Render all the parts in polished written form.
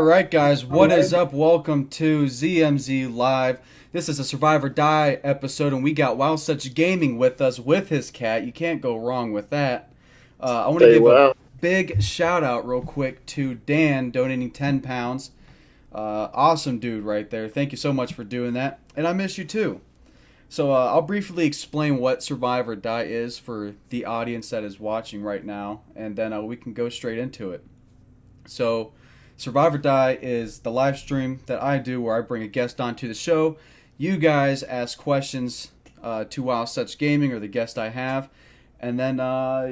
Alright guys, what is up? Welcome to ZMZ Live. This is a Survive or Die episode and we got Wow Such Gaming with us with his cat. You can't go wrong with that. I want to give a big shout out real quick to Dan donating 10 pounds. Awesome dude right there. Thank you so much for doing that. And I miss you too. So I'll briefly explain what Survive or Die is for the audience that is watching right now, and then we can go straight into it. So Survive or Die is the live stream that I do where I bring a guest onto the show. You guys ask questions to Wow Such Gaming or the guest I have, and then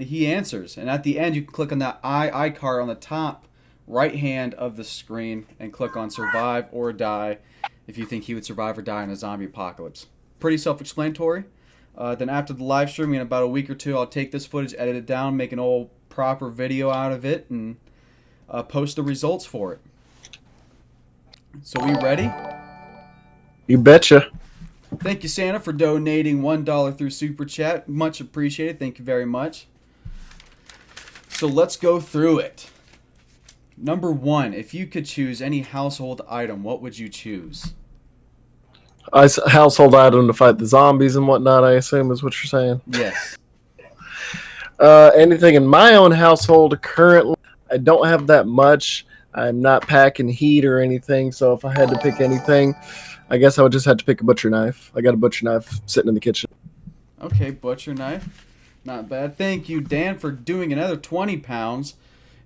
he answers. And at the end, you can click on that I card on the top right hand of the screen and click on Survive or Die if you think he would survive or die in a zombie apocalypse. Pretty self-explanatory. Then after the live stream, in about a week or two, I'll take this footage, edit it down, make an old proper video out of it, and post the results for it. So we ready? You betcha. Thank you, Santa, for donating $1 through Super Chat. Much appreciated. Thank you very much. So let's go through it. Number 1, if you could choose any household item, what would you choose? Household item to fight the zombies and whatnot, I assume is what you're saying. Yes. Anything in my own household currently, I don't have that much. I'm not packing heat or anything, so if I had to pick anything, I guess I would just have to pick a butcher knife. I got a butcher knife sitting in the kitchen. Okay, butcher knife. Not bad. Thank you, Dan, for doing another 20 pounds.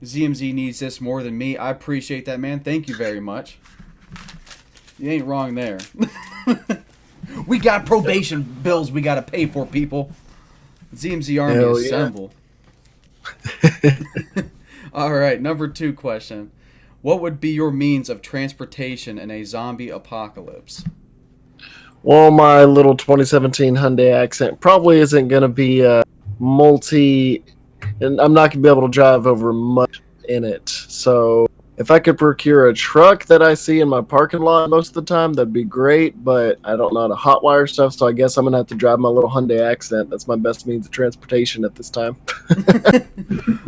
ZMZ needs this more than me. I appreciate that, man. Thank you very much. You ain't wrong there. We got probation bills we got to pay for, people. ZMZ Army Hell assemble. All right, number 2 question. What would be your means of transportation in a zombie apocalypse? Well, my little 2017 Hyundai Accent probably isn't going to be and I'm not going to be able to drive over much in it. So if I could procure a truck that I see in my parking lot most of the time, that'd be great, but I don't know how to hotwire stuff, so I guess I'm going to have to drive my little Hyundai Accent. That's my best means of transportation at this time.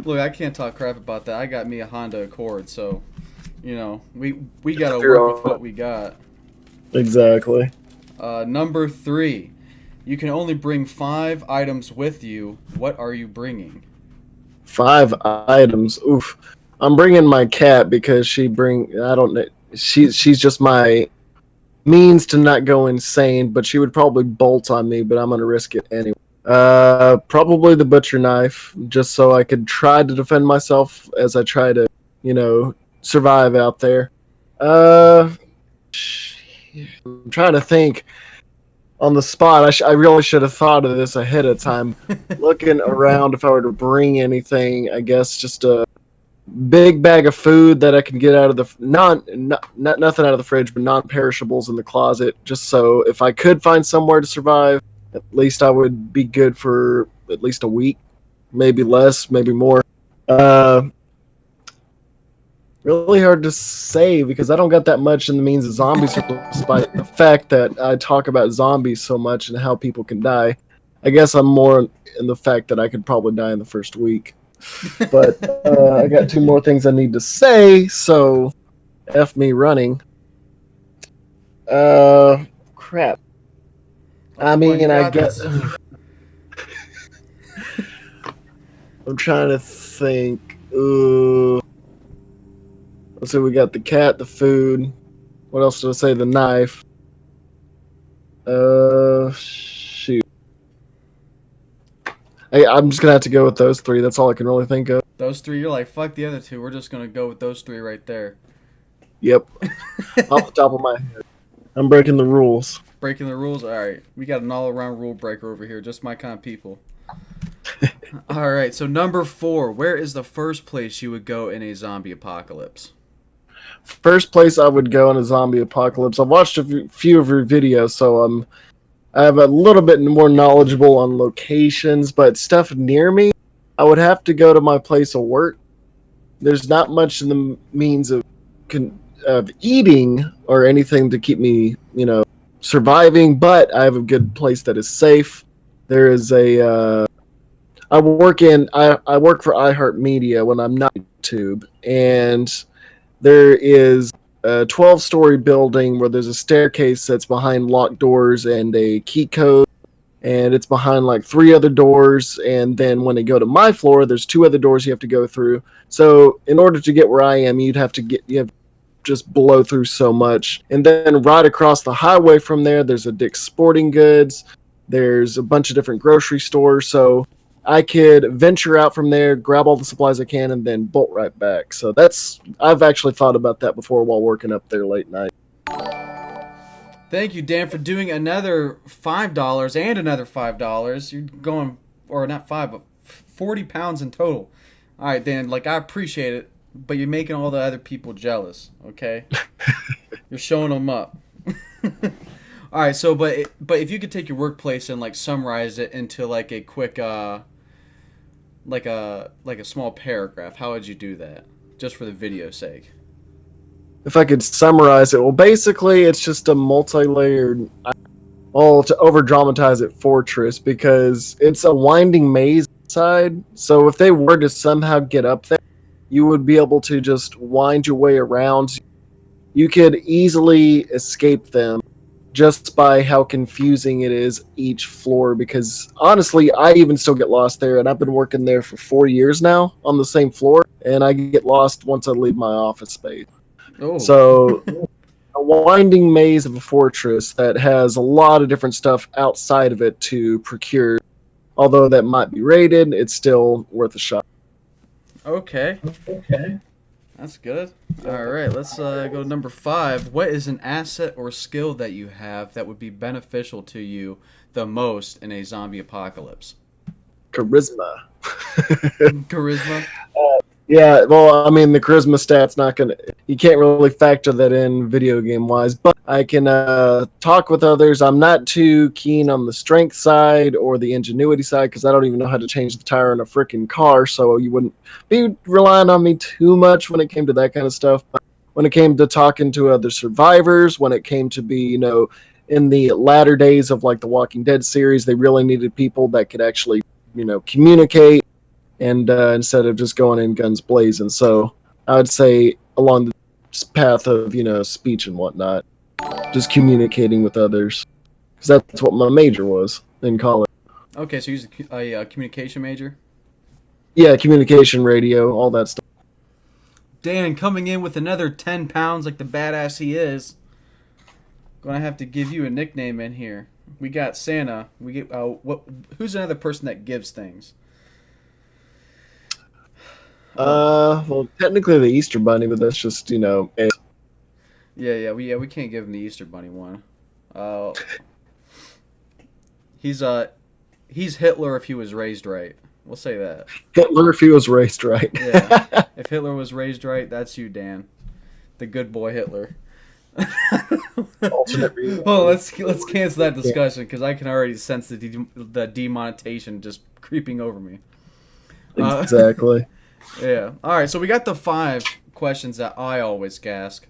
Look, I can't talk crap about that. I got me a Honda Accord, so, we got to work with what we got. Exactly. Number 3. You can only bring 5 items with you. What are you bringing? 5 items. Oof. I'm bringing my cat because she's just my means to not go insane, but she would probably bolt on me, but I'm going to risk it anyway. Probably the butcher knife, just so I could try to defend myself as I try to, survive out there. I'm trying to think on the spot. I really should have thought of this ahead of time. Looking around, if I were to bring anything, I guess just a big bag of food that I can get out of the nothing out of the fridge, but non-perishables in the closet, just so if I could find somewhere to survive, at least I would be good for at least a week, maybe less, maybe more. Really hard to say because I don't got that much in the means of zombies, despite the fact that I talk about zombies so much and how people can die. I guess I'm more in the fact that I could probably die in the first week. But I got 2 more things I need to say, so F me running. Crap. I guess I'm trying to think. Let's see, we got the cat, the food. What else did I say? The knife. Shoot. I'm just gonna have to go with those 3. That's all I can really think of. Those 3, you're like, fuck the other 2. We're just going to go with those 3 right there. Yep. Off the top of my head. I'm breaking the rules. Breaking the rules? All right. We got an all-around rule breaker over here. Just my kind of people. All right. So number 4. Where is the first place you would go in a zombie apocalypse? First place I would go in a zombie apocalypse. I've watched a few of your videos, so I have a little bit more knowledgeable on locations, but stuff near me, I would have to go to my place of work. There's not much in the means of eating or anything to keep me, surviving, but I have a good place that is safe. There is I work for iHeartMedia when I'm not on YouTube, and there is a 12-story building where there's a staircase that's behind locked doors and a key code, and it's behind like 3 other doors. And then when they go to my floor, there's 2 other doors you have to go through. So in order to get where I am, you have just blow through so much. And then right across the highway from there, there's a Dick's Sporting Goods. There's a bunch of different grocery stores. So I could venture out from there, grab all the supplies I can, and then bolt right back. So I've actually thought about that before while working up there late night. Thank you, Dan, for doing another $5 and another $5. You're going, or not 5, but 40 pounds in total. All right, Dan, like, I appreciate it, but you're making all the other people jealous, okay? You're showing them up. All right, so, but if you could take your workplace and, like, summarize it into, like, a quick, like a small paragraph, how would you do that? Just for the video's sake. If I could summarize it, well, basically, it's just a multi-layered, to over-dramatize it, fortress, because it's a winding maze inside. So if they were to somehow get up there, you would be able to just wind your way around. You could easily escape them just by how confusing it is each floor, because honestly, I even still get lost there, and I've been working there for 4 years now on the same floor, and I get lost once I leave my office space. Oh. So a winding maze of a fortress that has a lot of different stuff outside of it to procure. Although that might be rated, it's still worth a shot. Okay. That's good. All right, let's go to number 5. What is an asset or skill that you have that would be beneficial to you the most in a zombie apocalypse? Charisma. Charisma? Yeah, well, I mean, the charisma stat's not going to... You can't really factor that in video game-wise, but I can talk with others. I'm not too keen on the strength side or the ingenuity side, because I don't even know how to change the tire in a freaking car, so you wouldn't be relying on me too much when it came to that kind of stuff. But when it came to talking to other survivors, when it came to be, in the latter days of, like, the Walking Dead series, they really needed people that could actually, communicate, and instead of just going in guns blazing. So I would say along the path of, speech and whatnot, just communicating with others, because that's what my major was in college. Okay, so you're a communication major? Yeah, communication, radio, all that stuff. Dan coming in with another 10 pounds like the badass he is. Gonna have to give you a nickname in here. We got Santa. We get who's another person that gives things? Well, technically the Easter Bunny, but that's just, Yeah, we can't give him the Easter Bunny one. He's Hitler if he was raised right. We'll say that. Hitler if he was raised right. Yeah. If Hitler was raised right, that's you, Dan. The good boy Hitler. Alternate reality. Well, let's cancel that discussion, because I can already sense the demonetization just creeping over me. Exactly. Yeah. All right. So we got the 5 questions that I always ask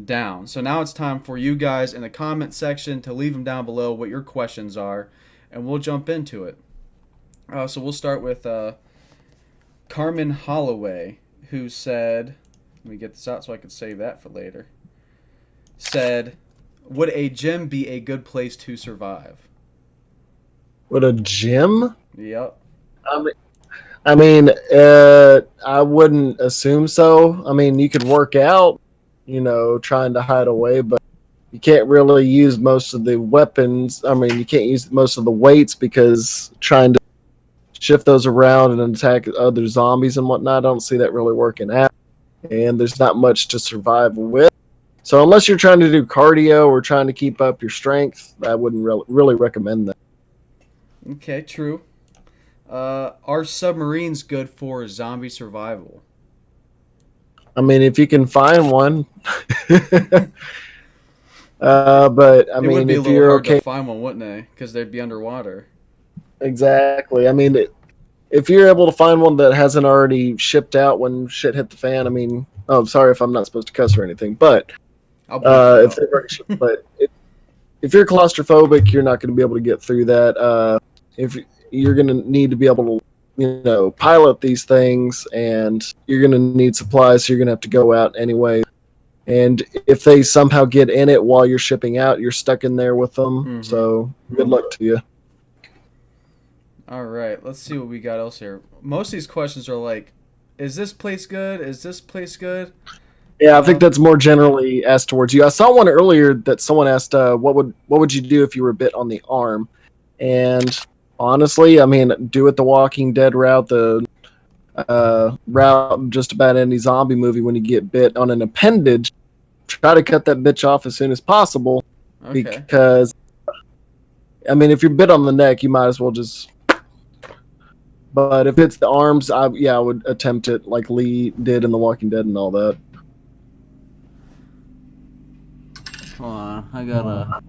down. So now it's time for you guys in the comment section to leave them down below what your questions are, and we'll jump into it. So we'll start with Carmen Holloway, who said, let me get this out so I can save that for later. Said, would a gym be a good place to survive? Would a gym? Yep. I mean, I wouldn't assume so. I mean, you could work out, trying to hide away, but you can't really use most of the weapons. I mean, you can't use most of the weights, because trying to shift those around and attack other zombies and whatnot, I don't see that really working out. And there's not much to survive with. So unless you're trying to do cardio or trying to keep up your strength, I wouldn't really recommend that. Okay, true. Are submarines good for zombie survival? I mean, if you can find one. But I mean, it would be if a little you're hard okay, to find one, wouldn't they? Because they'd be underwater. exactly. I mean, if you're able to find one that hasn't already shipped out when shit hit the fan, I mean, oh, sorry if I'm not supposed to cuss or anything, but if they've already shipped, but if you're claustrophobic, you're not going to be able to get through that. If you're going to need to be able to pilot these things, and you're going to need supplies, so you're going to have to go out anyway. And if they somehow get in it while you're shipping out, you're stuck in there with them. Mm-hmm. So good luck to you. All right, let's see what we got else here. Most of these questions are like, is this place good? Is this place good? Yeah, I think that's more generally asked towards you. I saw one earlier that someone asked, what would you do if you were bit on the arm? And honestly, I mean, do it the Walking Dead route, the route just about any zombie movie. When you get bit on an appendage, try to cut that bitch off as soon as possible. Okay. Because, I mean, if you're bit on the neck, you might as well just... But if it's the arms, I would attempt it like Lee did in The Walking Dead and all that. Hold on, I gotta...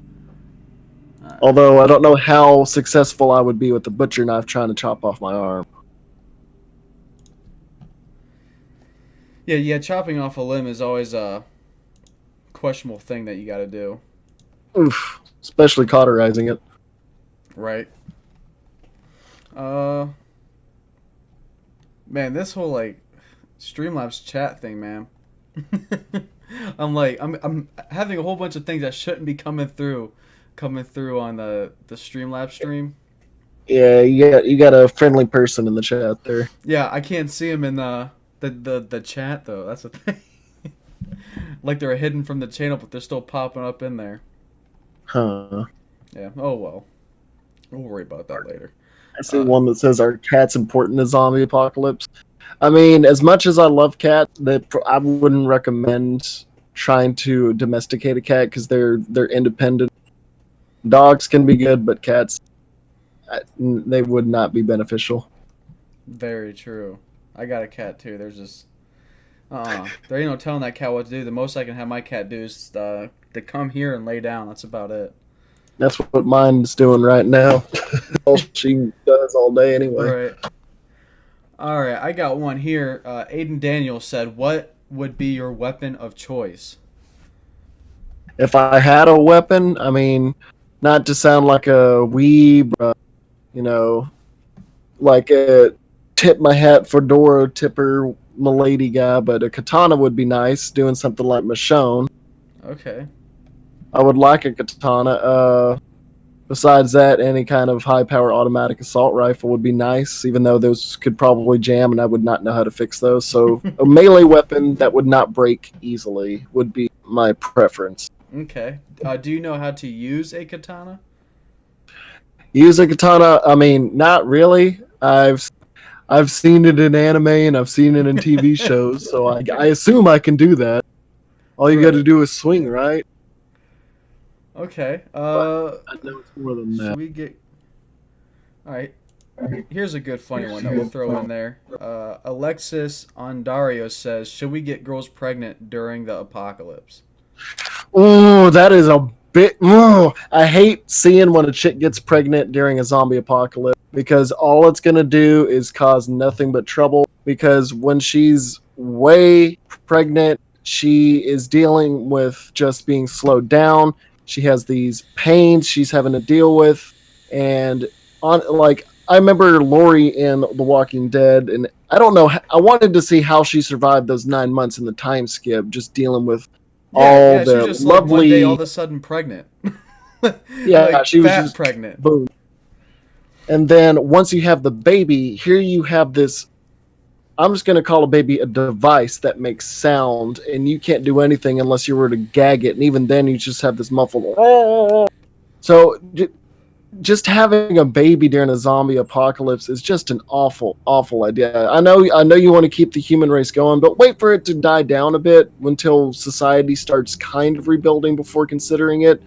Although I don't know how successful I would be with the butcher knife trying to chop off my arm. Yeah, chopping off a limb is always a questionable thing that you gotta do. Oof, especially cauterizing it. Right. Man, this whole like Streamlabs chat thing, man. I'm having a whole bunch of things that shouldn't be coming through on the Streamlabs stream. Yeah, you got a friendly person in the chat there. Yeah, I can't see him in the chat though. That's the thing. Like they're hidden from the channel, but they're still popping up in there. Huh. Yeah. Oh well. We'll worry about that later. I see one that says, "Are cats important in zombie apocalypse?" I mean, as much as I love cats, I wouldn't recommend trying to domesticate a cat because they're independent. Dogs can be good, but cats, they would not be beneficial. Very true. I got a cat too. There's just there ain't no telling that cat what to do. The most I can have my cat do is to come here and lay down. That's about it. That's what mine's doing right now. All she does all day anyway. Right. All right, I got one here. Aiden Daniel said, "What would be your weapon of choice?" If I had a weapon, I mean, not to sound like a weeb, like a tip my hat fedora tipper milady guy, but a katana would be nice, doing something like Michonne. Okay. I would like a katana. Besides that, any kind of high-power automatic assault rifle would be nice, even though those could probably jam and I would not know how to fix those. So a melee weapon that would not break easily would be my preference. Okay. Do you know how to use a katana? Use a katana? I mean, not really. I've seen it in anime and I've seen it in TV shows, so I assume I can do that. All you got to do is swing, right? Okay. I know it's more than that. Should we get... All right. Here's a good funny one that we'll throw in there. Alexis Ondario says, "Should we get girls pregnant during the apocalypse?" Oh, that is a bit... Oh, I hate seeing when a chick gets pregnant during a zombie apocalypse because all it's going to do is cause nothing but trouble, because when she's way pregnant, she is dealing with just being slowed down. She has these pains she's having to deal with, and I remember Lori in The Walking Dead, and I don't know. I wanted to see how she survived those 9 months in the time skip, just dealing with all the she just, lovely. One day, all of a sudden, pregnant. Yeah, she was fat just pregnant. Boom. And then once you have the baby, here you have this. I'm just going to call a baby a device that makes sound, and you can't do anything unless you were to gag it, and even then you just have this muffled... So just having a baby during a zombie apocalypse is just an awful, awful idea. I know you want to keep the human race going, but wait for it to die down a bit until society starts kind of rebuilding before considering it.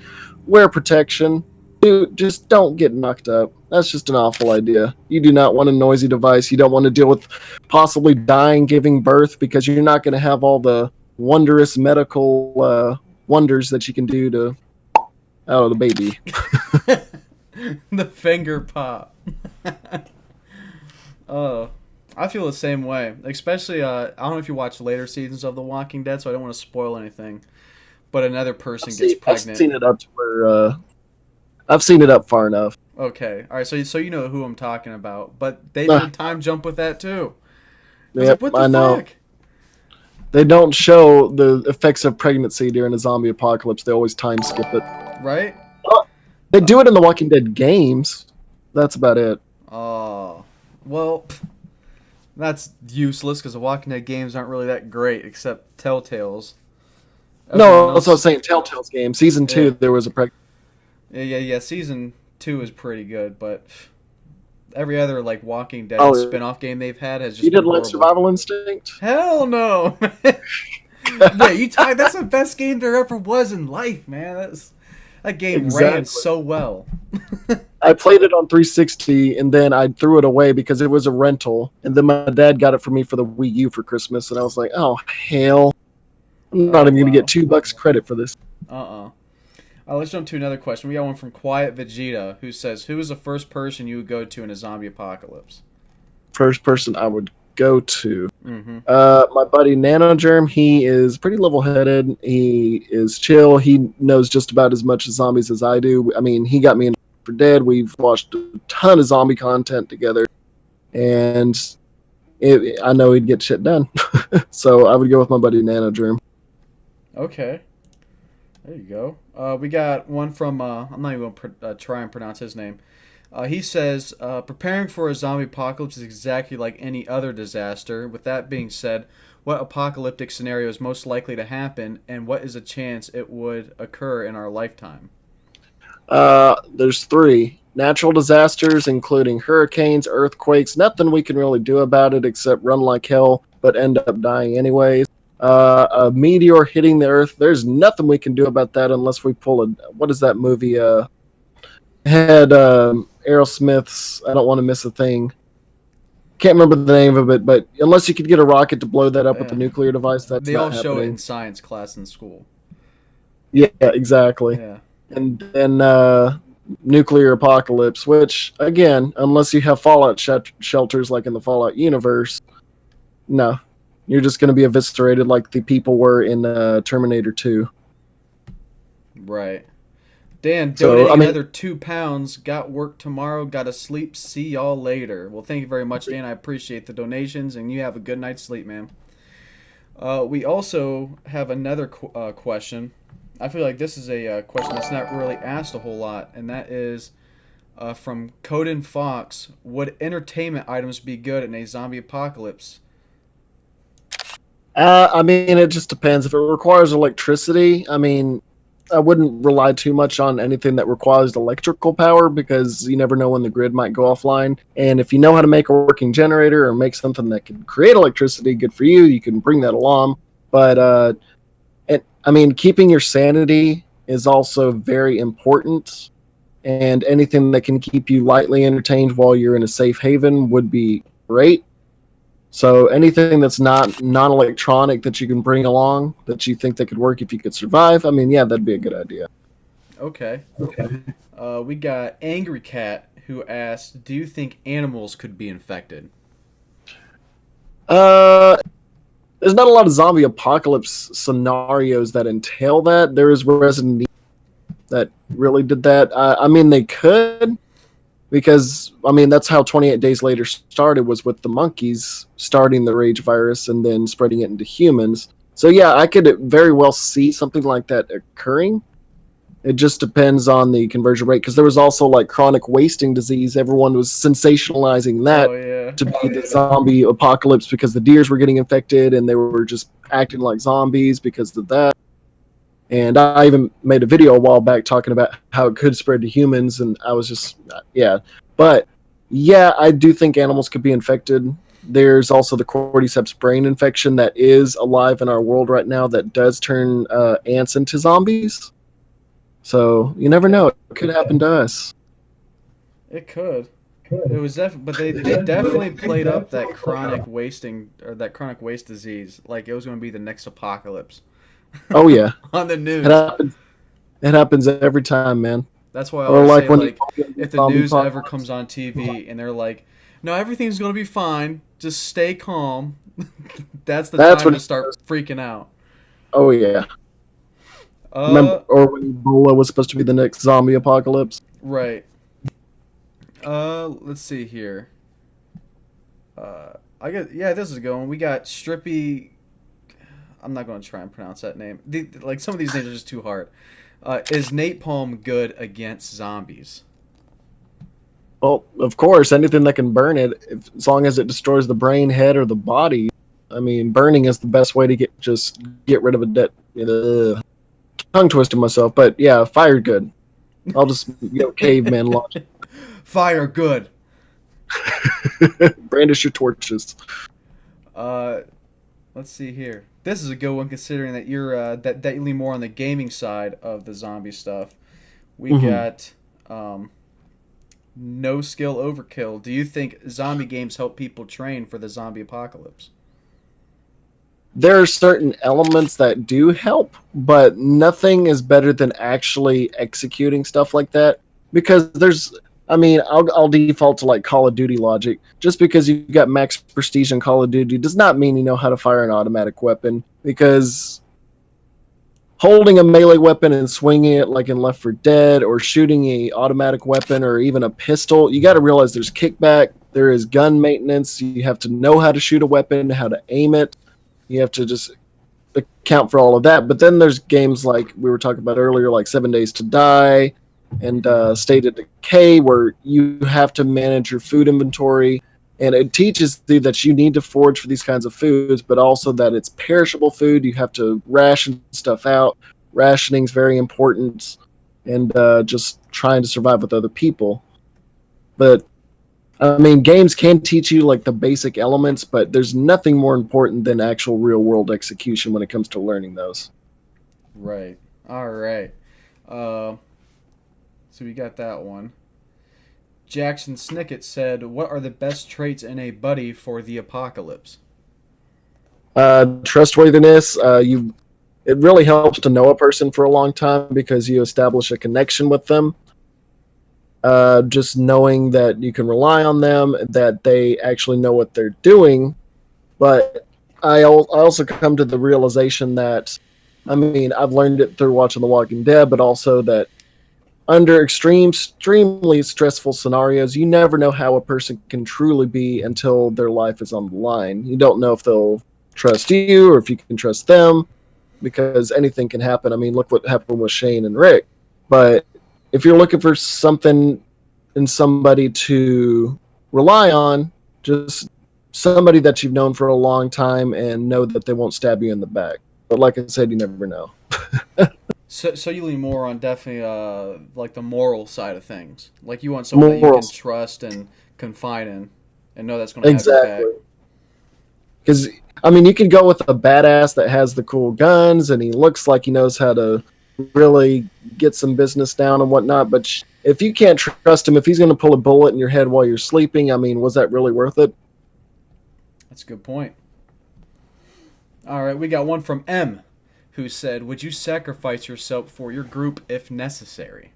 Wear protection. Dude, just don't get knocked up. That's just an awful idea. You do not want a noisy device. You don't want to deal with possibly dying giving birth, because you're not going to have all the wondrous medical wonders that you can do to out of the baby. The finger pop. Oh, I feel the same way. Especially, I don't know if you watch later seasons of The Walking Dead, so I don't want to spoil anything. But another person gets pregnant. I've seen it up to where... I've seen it up far enough. Okay. All right. So you know who I'm talking about, but they Uh, did time jump with that too. I was like, yep, what the I know. fuck? They don't show the effects of pregnancy during a zombie apocalypse. They always time skip it. Right? They do it in the Walking Dead games. That's about it. Oh, well, that's useless because the Walking Dead games aren't really that great, except Telltale's. Everyone No, that's what I was else, saying. Telltale's game. Season yeah, 2, there was a yeah. Season 2 is pretty good, but every other like Walking Dead Oh, spin-off game they've had has you just been didn't like horrible. Survival Instinct? Hell no! Wait, you talk? That's the best game there ever was in life, man. That game ran Exactly. so well. I played it on 360 and then I threw it away because it was a rental. And then my dad got it for me for the Wii U for Christmas. And I was like, oh, hell. I'm not Oh even going to get wow. $2 credit for this. Let's jump to another question. We got one from Quiet Vegeta who says, "Who is the first person you would go to in a zombie apocalypse?" First person I would go to. Mm-hmm. My buddy NanoGerm, he is pretty level headed. He is chill. He knows just about as much zombies as I do. I mean, he got me into for Dead. We've watched a ton of zombie content together. And I know he'd get shit done. So I would go with my buddy NanoGerm. Okay. There you go. We got one from, I'm not even going to try and pronounce his name. He says, preparing for a zombie apocalypse is exactly like any other disaster. With that being said, what apocalyptic scenario is most likely to happen, and what is a chance it would occur in our lifetime? There's three natural disasters, including hurricanes, earthquakes. Nothing we can really do about it except run like hell, but end up dying anyways. A meteor hitting the Earth. There's nothing we can do about that unless we pull a. What is that movie? Had Aerosmith's "I Don't Want to Miss a Thing." Can't remember the name of it, but unless you could get a rocket to blow that up with a Yeah. nuclear device, that's They all not show it in happening. science class in school. Yeah, exactly. Yeah. And then nuclear apocalypse, which again, unless you have fallout shelters like in the Fallout universe, no, you're just going to be eviscerated like the people were in Terminator 2. Right. Dan, So donating I mean, another £2. Got work tomorrow. Got to sleep. See y'all later. Well, thank you very much, Dan. I appreciate the donations, and you have a good night's sleep, man. We also have another question. I feel like this is a question that's not really asked a whole lot, and that is from Coden Fox. Would entertainment items be good in a zombie apocalypse? I mean, it just depends. If it requires electricity, I mean, I wouldn't rely too much on anything that requires electrical power because you never know when the grid might go offline. And if you know how to make a working generator or make something that can create electricity, good for you. You can bring that along. But I mean, keeping your sanity is also very important. And anything that can keep you lightly entertained while you're in a safe haven would be great. So anything that's not non-electronic that you can bring along that you think that could work if you could survive, I mean, yeah, that'd be a good idea. Okay. We got Angry Cat who asked, "Do you think animals could be infected?" Uh, there's not a lot of zombie apocalypse scenarios that entail that. There is Resident Evil that really did that. I mean, they could, because I mean that's how 28 Days Later started, was with the monkeys starting the rage virus and then spreading it into humans. So yeah, I could very well see something like that occurring. It just depends on the conversion rate, because there was also like chronic wasting disease. Everyone was sensationalizing that Oh yeah. to be the zombie apocalypse because the deers were getting infected and they were just acting like zombies because of that. And I even made a video a while back talking about how it could spread to humans, and I was just, yeah. But yeah, I do think animals could be infected. There's also the cordyceps brain infection that is alive in our world right now that does turn ants into zombies. So you never know; it could happen to us. It could. It was but they definitely played up that chronic wasting or that chronic waste disease like it was going to be the next apocalypse Oh yeah, on the it news. happens. It happens every time, man. That's why I Or always like say when you like if the zombie news ever apocalypse. comes on TV and they're like, "No, everything's going to be fine. Just stay calm." That's the That's time when. to start freaking out. Oh yeah. Remember, Uh or when Ebola was supposed to be the next zombie apocalypse. right. Let's see here. This is going. We got Strippy. I'm not going to try and pronounce that name. Like some of these names are just too hard. Is napalm good against zombies? Well, of course, anything that can burn it, as long as it destroys the brain, head, or the body. I mean, burning is the best way to get rid of a dead. Tongue twisted myself, but yeah, fire good. I'll just caveman logic. Fire good. Brandish your torches. Let's see here. This is a good one considering that you're that you lean more on the gaming side of the zombie stuff. We got no skill overkill. Do you think zombie games help people train for the zombie apocalypse? There are certain elements that do help, but nothing is better than actually executing stuff like that. Because I'll default to like Call of Duty logic. Just because you got max prestige in Call of Duty does not mean you know how to fire an automatic weapon. Because holding a melee weapon and swinging it like in Left 4 Dead, or shooting a automatic weapon or even a pistol, you got to realize there's kickback, there is gun maintenance. You have to know how to shoot a weapon, how to aim it. You have to just account for all of that. But then there's games like we were talking about earlier, like 7 Days to Die and State of Decay, where you have to manage your food inventory. And it teaches you that you need to forage for these kinds of foods, but also that it's perishable food. You have to ration stuff out. Rationing is very important, and just trying to survive with other people. But I mean, games can teach you like the basic elements, but there's nothing more important than actual real world execution when it comes to learning those. Right. All right. So we got that one. Jackson Snicket said, "What are the best traits in a buddy for the apocalypse?" Trustworthiness. It really helps to know a person for a long time because you establish a connection with them. Just knowing that you can rely on them, that they actually know what they're doing. But I also come to the realization that, I've learned it through watching The Walking Dead, but also that under extremely stressful scenarios, you never know how a person can truly be until their life is on the line. You don't know if they'll trust you or if you can trust them, because anything can happen. Look what happened with Shane and Rick. But if you're looking for something in somebody to rely on, just somebody that you've known for a long time and know that they won't stab you in the back. But like I said, you never know. So you lean more on definitely like the moral side of things. Like you want someone that you can trust and confide in and know that's going to have your back. Because you can go with a badass that has the cool guns and he looks like he knows how to really get some business down and whatnot. But if you can't trust him, if he's going to pull a bullet in your head while you're sleeping, was that really worth it? That's a good point. All right, we got one from M, who said, "Would you sacrifice yourself for your group if necessary?"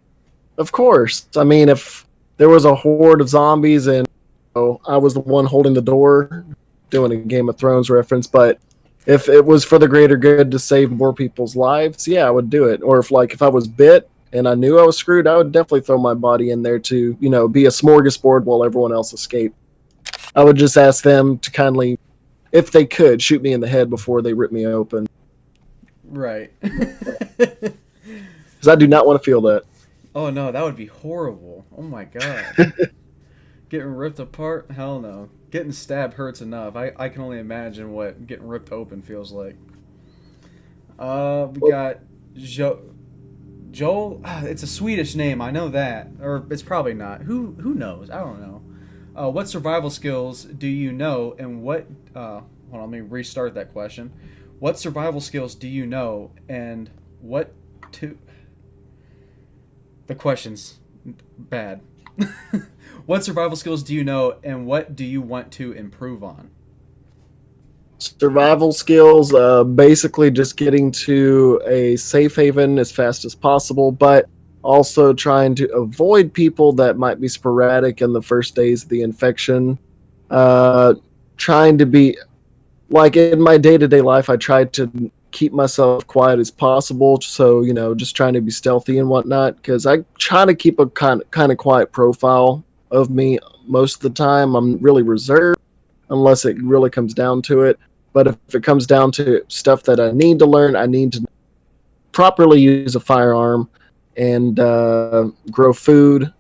Of course. If there was a horde of zombies and I was the one holding the door, doing a Game of Thrones reference, but if it was for the greater good to save more people's lives, yeah, I would do it. Or if I was bit and I knew I was screwed, I would definitely throw my body in there to, be a smorgasbord while everyone else escaped. I would just ask them to kindly, if they could, shoot me in the head before they rip me open. Right. Because I do not want to feel that. Oh no, that would be horrible. Oh my god. Getting ripped apart? Hell no. Getting stabbed hurts enough. I can only imagine what getting ripped open feels like. We got Joel. It's a Swedish name. I know that, or it's probably not. Who knows? I don't know. What survival skills do you know, and what? Hold on, let me restart that question. What survival skills do you know, and what to? The question's bad. What survival skills do you know, and what do you want to improve on? Survival skills, basically just getting to a safe haven as fast as possible, but also trying to avoid people that might be sporadic in the first days of the infection. Trying to be, like in my day-to-day life, I try to keep myself quiet as possible, so just trying to be stealthy and whatnot, because I try to keep a kind of quiet profile of me most of the time. I'm really reserved unless it really comes down to it. But if it comes down to stuff that I need to learn, I need to properly use a firearm and grow food.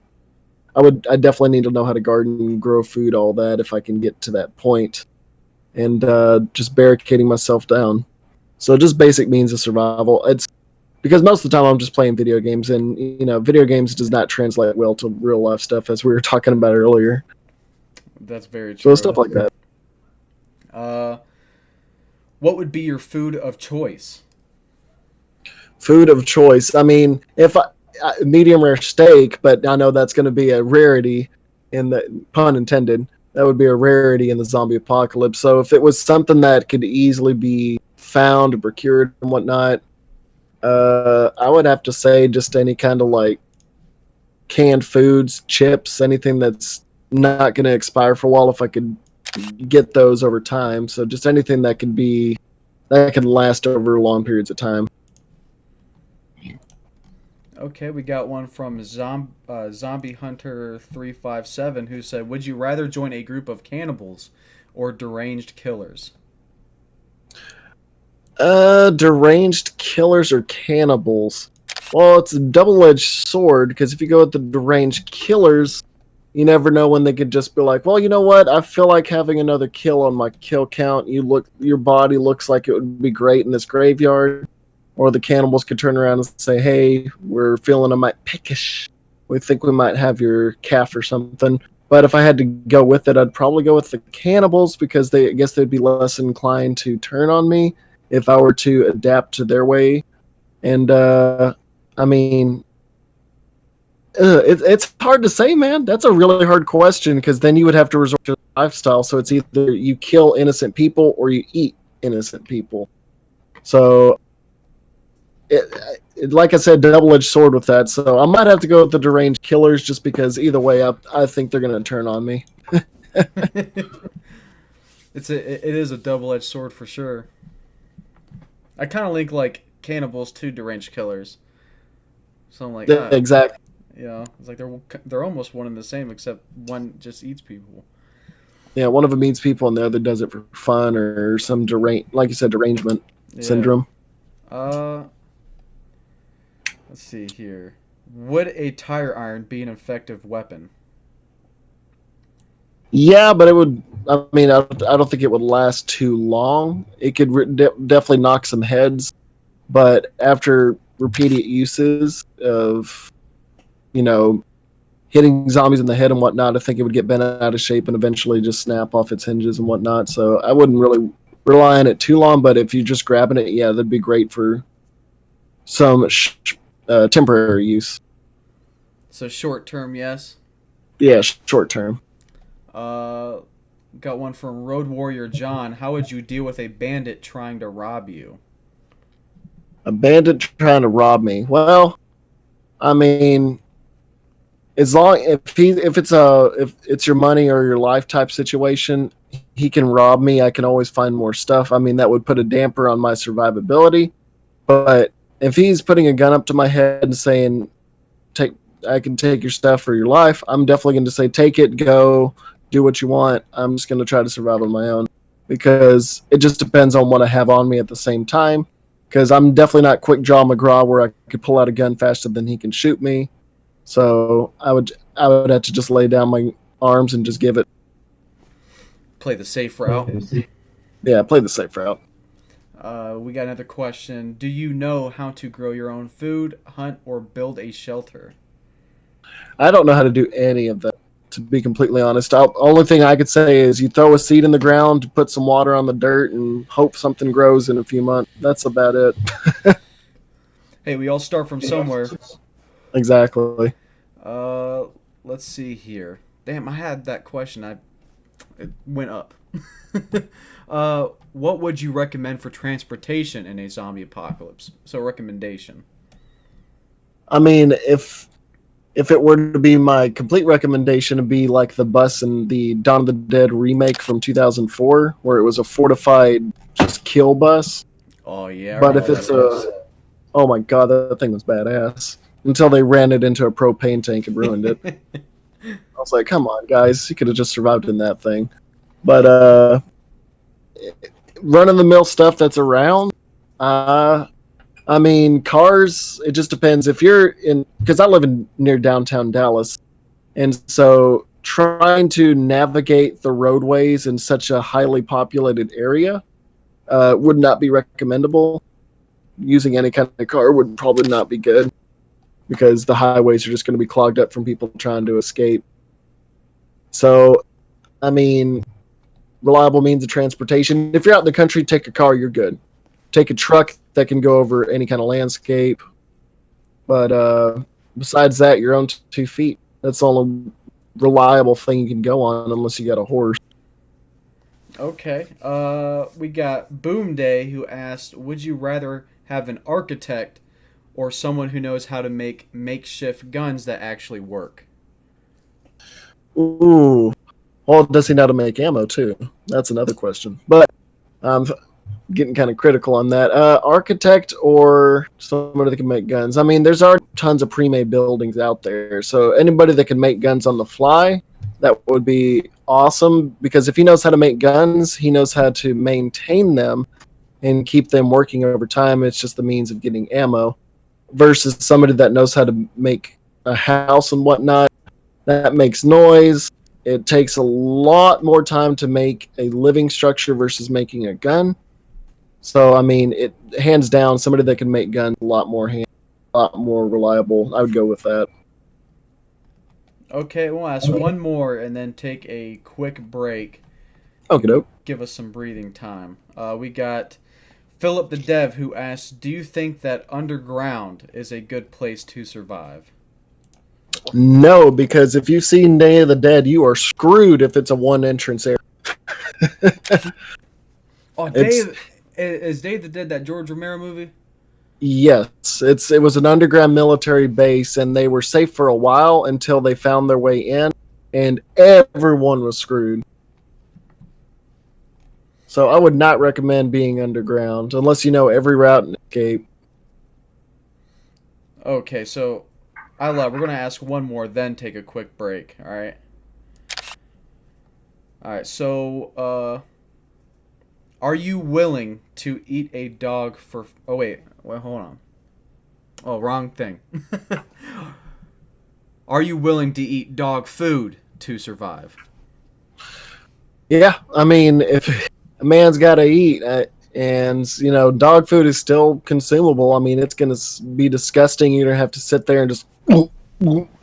I definitely need to know how to garden, grow food, all that if I can get to that point, and just barricading myself down. So just basic means of survival. It's because most of the time I'm just playing video games, and video games does not translate well to real life stuff, as we were talking about earlier. That's very true. So stuff like that. What would be your food of choice? Food of choice. I mean, if medium rare steak, but I know that's going to be a rarity in the pun intended. That would be a rarity in the zombie apocalypse. So if it was something that could easily be found and procured and whatnot, I would have to say just any kind of like canned foods, chips, anything that's not going to expire for a while if I could get those over time. So just anything that can last over long periods of time. Okay, we got one from Zombie Hunter 357 who said, "Would you rather join a group of cannibals or deranged killers?" Deranged killers or cannibals? Well, it's a double-edged sword because if you go with the deranged killers, you never know when they could just be like, well, you know what? I feel like having another kill on my kill count. Your body looks like it would be great in this graveyard. Or the cannibals could turn around and say, hey, we're feeling a mite pickish. We think we might have your calf or something. But if I had to go with it, I'd probably go with the cannibals because I guess they'd be less inclined to turn on me if I were to adapt to their way. And, I mean, it's hard to say, man. That's a really hard question because then you would have to resort to lifestyle. So it's either you kill innocent people or you eat innocent people. So, like I said, double-edged sword with that. So I might have to go with the deranged killers just because either way, I think they're going to turn on me. It is a double-edged sword for sure. I kind of link like cannibals to deranged killers. So I'm like, exactly. Yeah, it's like they're almost one and the same, except one just eats people. Yeah, one of them eats people, and the other does it for fun or some like you said, derangement syndrome. Let's see here. Would a tire iron be an effective weapon? Yeah, but it would. I mean, I don't think it would last too long. It could definitely knock some heads, but after repeated uses of, hitting zombies in the head and whatnot, I think it would get bent out of shape and eventually just snap off its hinges and whatnot. So I wouldn't really rely on it too long. But if you're just grabbing it, yeah, that'd be great for some temporary use. So short term, yes. Yeah, short term. Got one from Road Warrior John. How would you deal with a bandit trying to rob you? A bandit trying to rob me. Well, I mean, as long if it's your money or your life type situation, he can rob me. I can always find more stuff. I mean, that would put a damper on my survivability. But if he's putting a gun up to my head and saying, I can take your stuff for your life, I'm definitely going to say, take it, go, do what you want. I'm just going to try to survive on my own because it just depends on what I have on me at the same time. Because I'm definitely not Quick Draw McGraw where I could pull out a gun faster than he can shoot me. So I would have to just lay down my arms and just give it. Play the safe route. Yeah, play the safe route. We got another question. Do you know how to grow your own food, hunt, or build a shelter? I don't know how to do any of that, to be completely honest. Only thing I could say is you throw a seed in the ground, put some water on the dirt, and hope something grows in a few months. That's about it. Hey, we all start from somewhere. Exactly. Let's see here. Damn, I had that question. It went up. What would you recommend for transportation in a zombie apocalypse? So, recommendation. I mean, if it were to be my complete recommendation, it'd be like the bus in the Dawn of the Dead remake from 2004, where it was a fortified just kill bus. Oh yeah. But if it's oh my god, that thing was badass. Until they ran it into a propane tank and ruined it. I was like, come on, guys, you could have just survived in that thing. But run of the mill stuff that's around. I mean, cars. It just depends if you're in, because I live in near downtown Dallas, and so trying to navigate the roadways in such a highly populated area would not be recommendable. Using any kind of car would probably not be good because the highways are just going to be clogged up from people trying to escape. So, I mean, reliable means of transportation. If you're out in the country, take a car, you're good. Take a truck that can go over any kind of landscape. But besides that, your own 2 feet. That's the only reliable thing you can go on unless you got a horse. Okay. We got Boom Day who asked, "Would you rather have an architect or someone who knows how to make makeshift guns that actually work?" Ooh. Well, does he know how to make ammo too? That's another question. But I'm getting kind of critical on that. Architect or somebody that can make guns. I mean, there's already tons of pre-made buildings out there. So anybody that can make guns on the fly, that would be awesome. Because if he knows how to make guns, he knows how to maintain them and keep them working over time. It's just the means of getting ammo. Versus somebody that knows how to make a house and whatnot. That makes noise. It takes a lot more time to make a living structure versus making a gun. So I mean, it hands down, somebody that can make guns a lot more reliable. I would go with that. Okay, we'll ask one more and then take a quick break. Okay, dope. Give us some breathing time. We got Philip the Dev who asks, "Do you think that underground is a good place to survive?" No, because if you've seen Day of the Dead, you are screwed if it's a one entrance area. Oh, is Day of the Dead that George Romero movie? Yes, it was an underground military base, and they were safe for a while until they found their way in, and everyone was screwed. So I would not recommend being underground unless you know every route and escape. Okay, so we're going to ask one more, then take a quick break, all right? All right, so are you willing to eat a dog for... Oh, wait, hold on. Oh, wrong thing. Are you willing to eat dog food to survive? Yeah, I mean, if a man's got to eat, and dog food is still consumable. I mean, it's going to be disgusting. You're going to have to sit there and just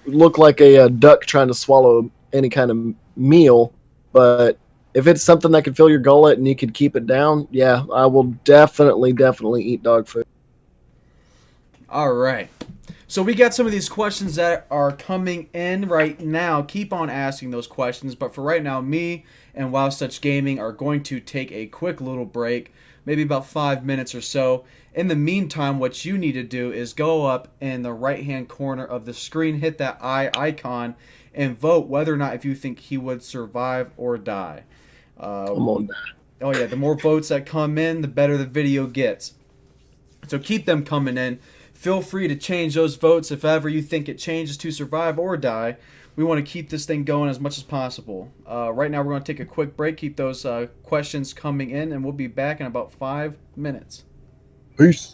look like a duck trying to swallow any kind of meal. But if it's something that can fill your gullet and you could keep it down, yeah, I will definitely eat dog food. All right. So we got some of these questions that are coming in right now. Keep on asking those questions. But for right now, me and Wow Such Gaming are going to take a quick little break, maybe about 5 minutes or so. In the meantime, what you need to do is go up in the right-hand corner of the screen, hit that eye icon, and vote whether or not if you think he would survive or die. Come on. Oh, yeah, the more votes that come in, the better the video gets. So keep them coming in. Feel free to change those votes if ever you think it changes to survive or die. We want to keep this thing going as much as possible. Right now, we're going to take a quick break, keep those questions coming in, and we'll be back in about 5 minutes. Peace.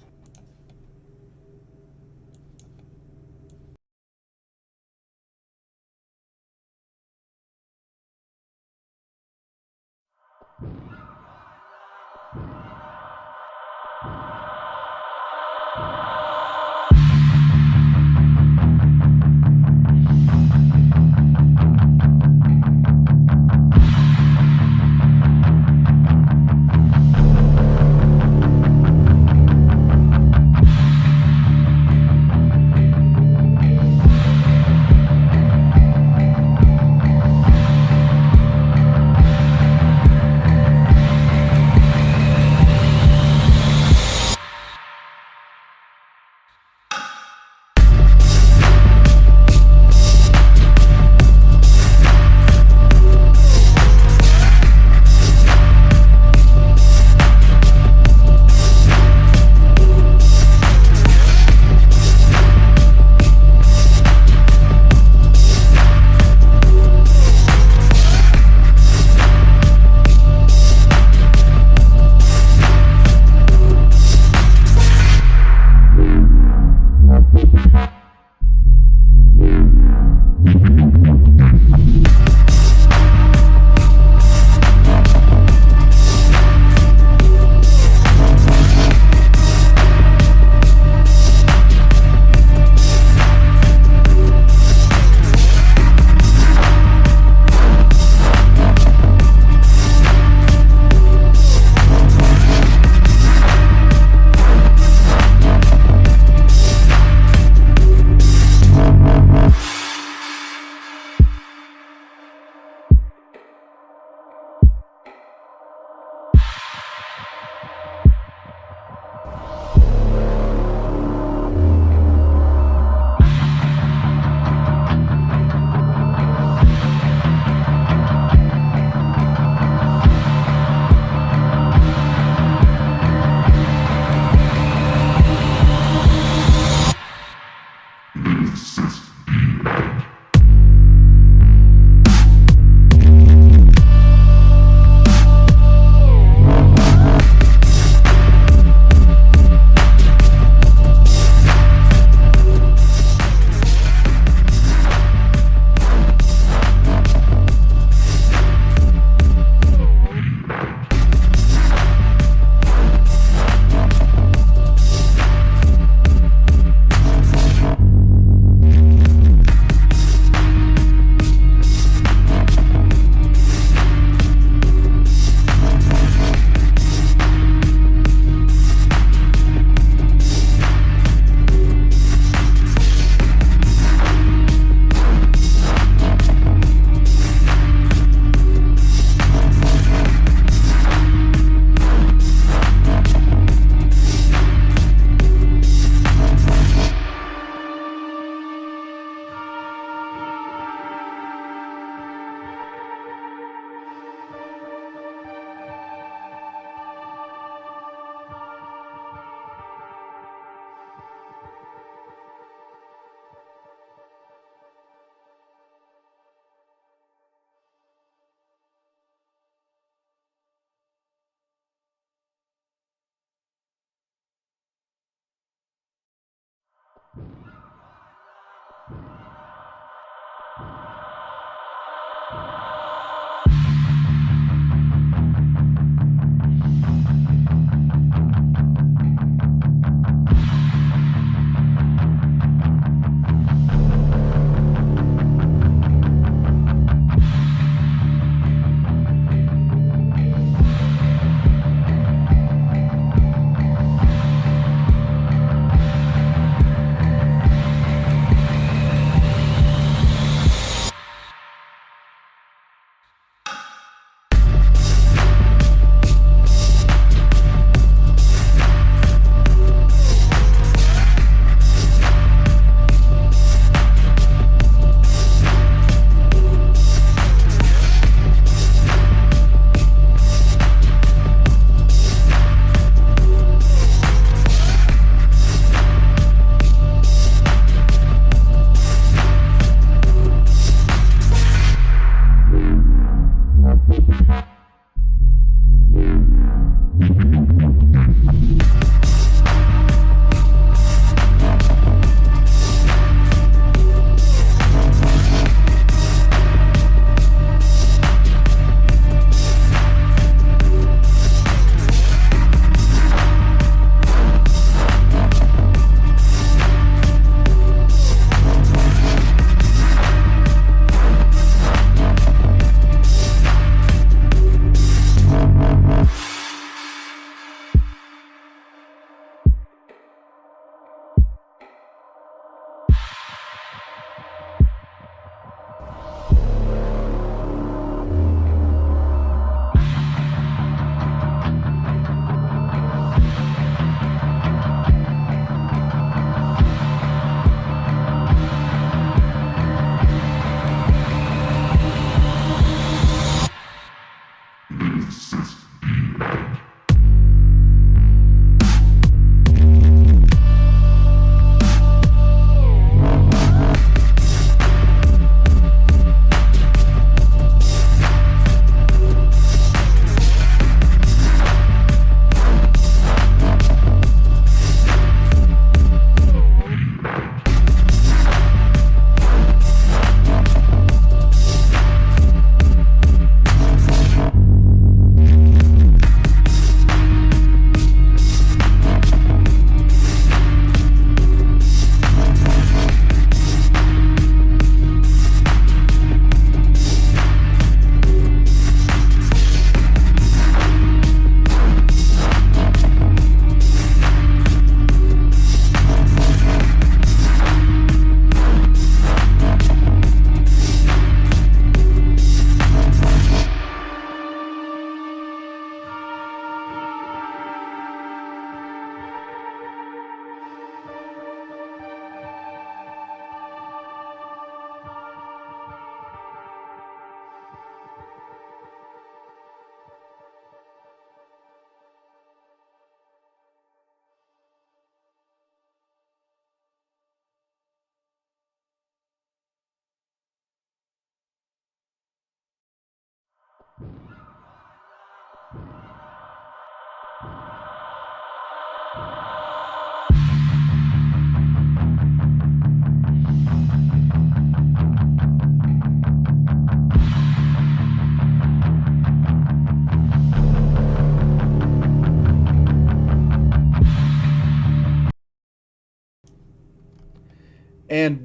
And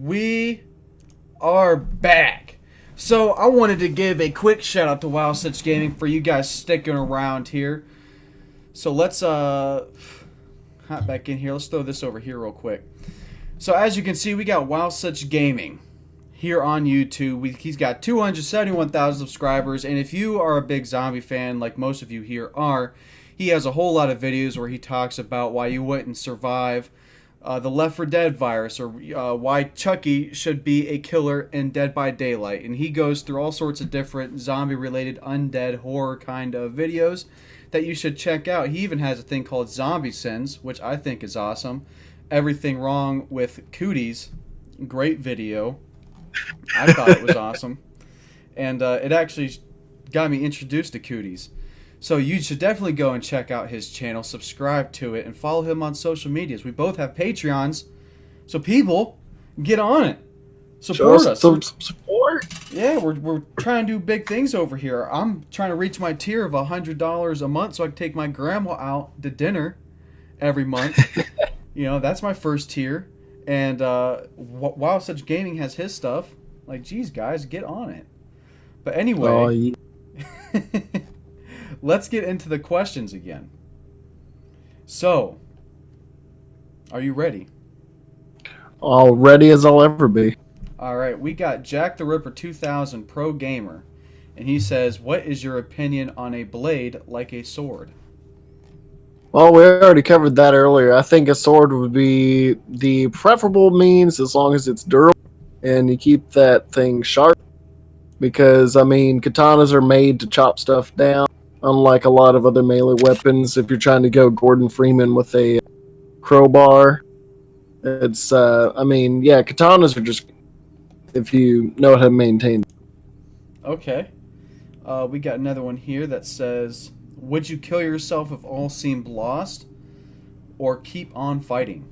we are back. So I wanted to give a quick shout out to Wow Such Gaming for you guys sticking around here. So let's hop back in here. Let's throw this over here real quick. So as you can see, we got Wow Such Gaming here on YouTube. He's got 271,000 subscribers, and if you are a big zombie fan, like most of you here are, he has a whole lot of videos where he talks about why you wouldn't survive the Left 4 Dead virus, or why Chucky should be a killer in Dead by Daylight. And he goes through all sorts of different zombie-related, undead, horror kind of videos that you should check out. He even has a thing called Zombie Sins, which I think is awesome. Everything Wrong with Cooties, great video. I thought it was awesome. And it actually got me introduced to Cooties. So you should definitely go and check out his channel, subscribe to it, and follow him on social medias. We both have Patreons, so people, get on it. Support us. Some support. Yeah, we're trying to do big things over here. I'm trying to reach my tier of $100 a month so I can take my grandma out to dinner every month. You know, that's my first tier. And Wow Such Gaming has his stuff. Like, geez, guys, get on it. But anyway... Oh, yeah. Let's get into the questions again. So, are you ready? All ready as I'll ever be. All right, we got Jack the Ripper 2000 Pro Gamer, and he says, "What is your opinion on a blade like a sword?" Well, we already covered that earlier. I think a sword would be the preferable means as long as it's durable and you keep that thing sharp. Because, I mean, katanas are made to chop stuff down. Unlike a lot of other melee weapons, if you're trying to go Gordon Freeman with a crowbar, it's, I mean, yeah, katanas are just, if you know how to maintain. Okay. We got another one here that says, "Would you kill yourself if all seemed lost, or keep on fighting?"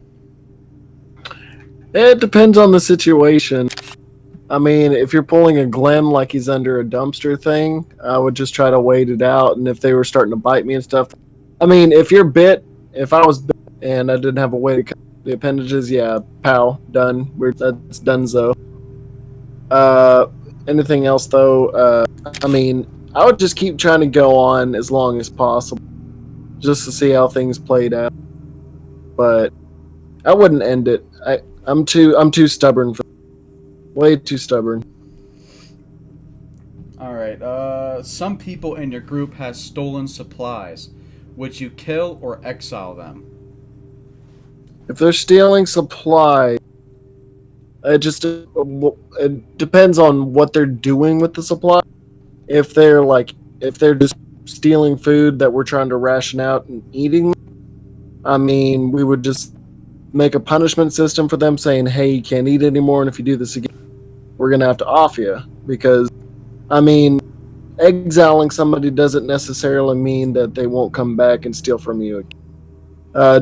It depends on the situation. I mean, if you're pulling a Glenn like he's under a dumpster thing, I would just try to wait it out. And if they were starting to bite me and stuff, I mean, if I was bit and I didn't have a way to cut the appendages, yeah, pow, done. That's donezo. Anything else though? I mean, I would just keep trying to go on as long as possible, just to see how things played out. But I wouldn't end it. I'm too stubborn for. Way too stubborn. Alright, some people in your group has stolen supplies. Would you kill or exile them? If they're stealing supply, it depends on what they're doing with the supply. If they're just stealing food that we're trying to ration out and eating, I mean, we would just make a punishment system for them saying, hey, you can't eat anymore, and if you do this again, we're going to have to off you. Because, I mean, exiling somebody doesn't necessarily mean that they won't come back and steal from you.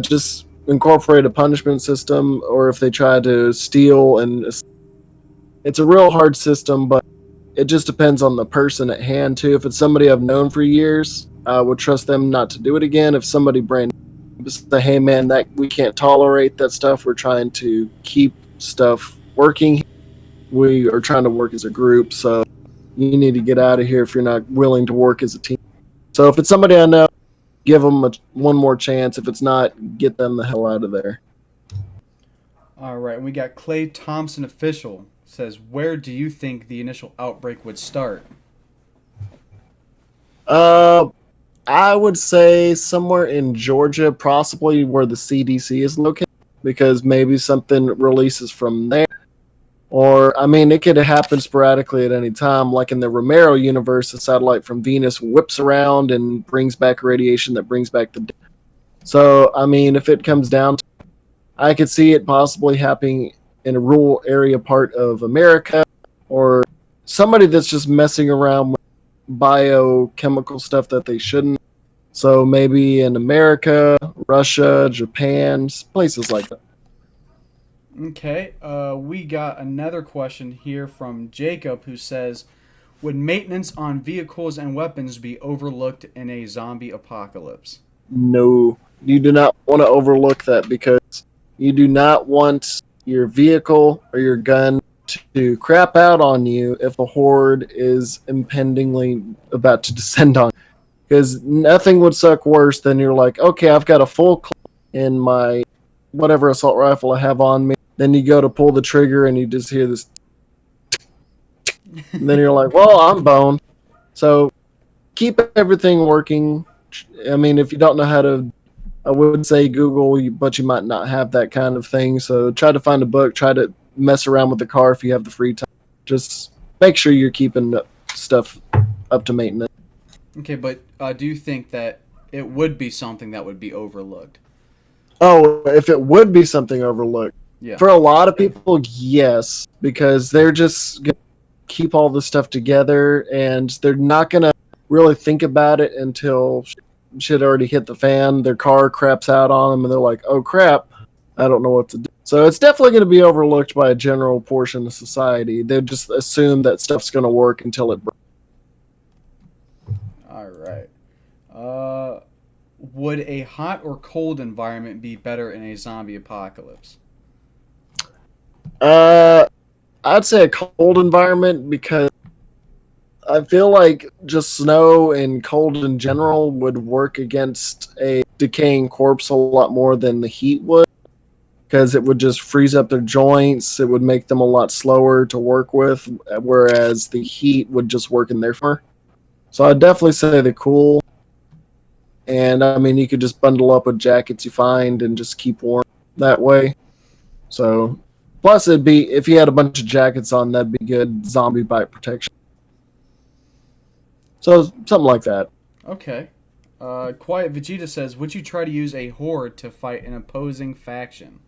Just incorporate a punishment system, or if they try to steal, and it's a real hard system, but it just depends on the person at hand, too. If it's somebody I've known for years, I would trust them not to do it again. If somebody brand new, say, hey, man, that we can't tolerate that stuff. We're trying to keep stuff working. We are trying to work as a group, so you need to get out of here if you're not willing to work as a team. So if it's somebody I know, give them one more chance. If it's not, get them the hell out of there. All right, we got Clay Thompson Official says, "Where do you think the initial outbreak would start?" I would say somewhere in Georgia, possibly where the CDC is located, because maybe something releases from there. Or, I mean, it could happen sporadically at any time. Like in the Romero universe, a satellite from Venus whips around and brings back radiation that brings back the dead. So, I mean, if it comes down to it, I could see it possibly happening in a rural area part of America, or somebody that's just messing around with biochemical stuff that they shouldn't. So maybe in America, Russia, Japan, places like that. Okay, we got another question here from Jacob who says, would maintenance on vehicles and weapons be overlooked in a zombie apocalypse? No, you do not want to overlook that because you do not want your vehicle or your gun to crap out on you if a horde is impendingly about to descend on you. Because nothing would suck worse than you're like, okay, I've got a full clip in my whatever assault rifle I have on me. Then you go to pull the trigger and you just hear this. And then you're like, well, I'm boned. So keep everything working. I mean, if you don't know how to, I would say Google, but you might not have that kind of thing. So try to find a book, try to mess around with the car if you have the free time. Just make sure you're keeping stuff up to maintenance. Okay, but do you think that it would be something that would be overlooked? Oh, if it would be something overlooked. Yeah. For a lot of people, yes, because they're just going to keep all this stuff together and they're not going to really think about it until shit already hit the fan. Their car craps out on them and they're like, oh crap, I don't know what to do. So it's definitely going to be overlooked by a general portion of society. They just assume that stuff's going to work until it breaks. All right. Would a hot or cold environment be better in a zombie apocalypse? I'd say a cold environment because I feel like just snow and cold in general would work against a decaying corpse a lot more than the heat would, because it would just freeze up their joints. It would make them a lot slower to work with, whereas the heat would just work in their favor. So I'd definitely say the cool. And I mean, you could just bundle up with jackets you find and just keep warm that way. So, plus it'd be, if you had a bunch of jackets on, that'd be good zombie bite protection. So something like that. Okay. Quiet Vegeta says, would you try to use a horde to fight an opposing faction?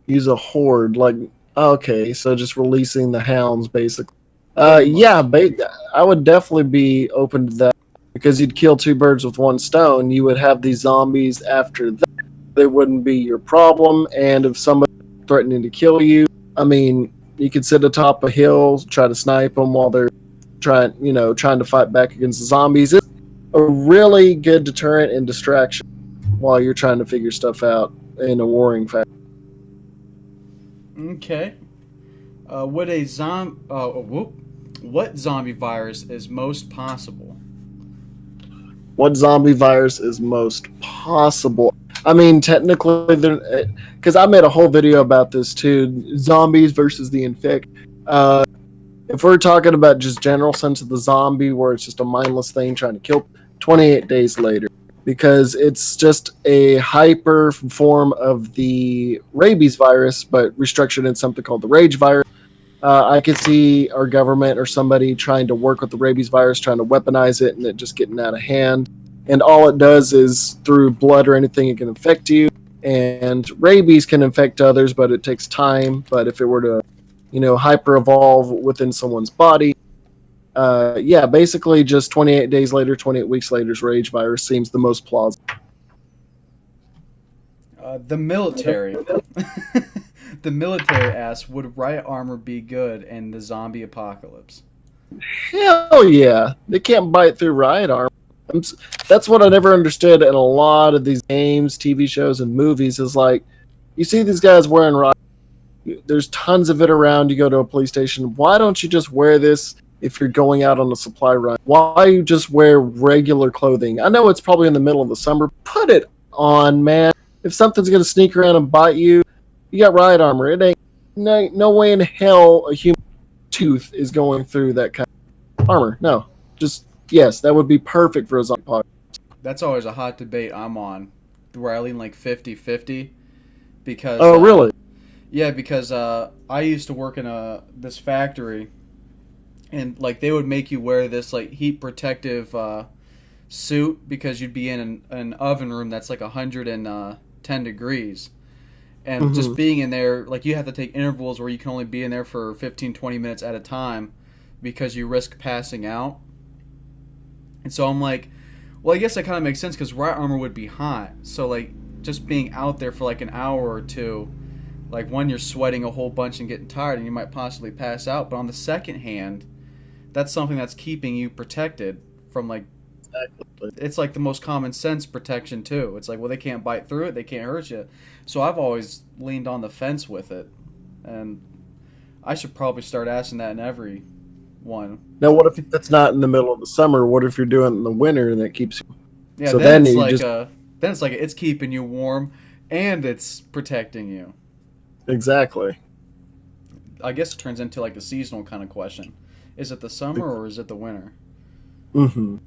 Use a horde, like, okay, so just releasing the hounds, basically. Pretty much. Yeah, I would definitely be open to that because you'd kill two birds with one stone. You would have these zombies after that. They wouldn't be your problem, and if somebody threatening to kill you, I mean, you could sit atop a hill, try to snipe them while they're trying to fight back against the zombies. It's a really good deterrent and distraction while you're trying to figure stuff out in a warring fashion. Okay. Would a what zombie virus is most possible? What zombie virus is most possible? I mean, technically, because I made a whole video about this too. Zombies versus the infect. If we're talking about just general sense of the zombie, where it's just a mindless thing trying to kill, 28 days later, because it's just a hyper form of the rabies virus, but restructured in something called the rage virus. I could see our government or somebody trying to work with the rabies virus, trying to weaponize it, and it just getting out of hand. And all it does is through blood or anything, it can infect you. And rabies can infect others, but it takes time. But if it were to, hyper evolve within someone's body, yeah, basically just 28 days later, 28 weeks later's rage virus seems the most plausible. The military. The military asks, would riot armor be good in the zombie apocalypse? Hell yeah. They can't bite through riot armor. That's what I never understood in a lot of these games, TV shows, and movies is like, you see these guys wearing riot. There's tons of it around. You go to a police station. Why don't you just wear this if you're going out on a supply run? Why you just wear regular clothing? I know it's probably in the middle of the summer. Put it on, man. If something's going to sneak around and bite you, you got riot armor. It ain't no way in hell a human tooth is going through that kind of armor. No. Just, yes, that would be perfect for a zombie apocalypse. That's always a hot debate I'm on, where I lean like 50-50. Because, oh, really? Yeah, because I used to work in this factory, and like they would make you wear this like heat protective suit because you'd be in an oven room that's like 110 degrees. And just being in there, like you have to take intervals where you can only be in there for 15-20 minutes at a time. because you risk passing out. And so I'm like, well, I guess that kind of makes sense because right armor would be hot. So like just being out there for like an hour or two, like one, you're sweating a whole bunch and getting tired and you might possibly pass out. But on the second hand, that's something that's keeping you protected from like, it's like the most common sense protection too. It's like, well, they can't bite through it, they can't hurt you. So I've always leaned on the fence with it, and I should probably start asking that in every one. Now, what if that's not in the middle of the summer? What if you're doing it in the winter and it keeps you? Yeah, So then then it's you like just it's keeping you warm and it's protecting you. exactly. I guess it turns into like a seasonal kind of question. Is it the summer or is it the winter? Mm-hmm.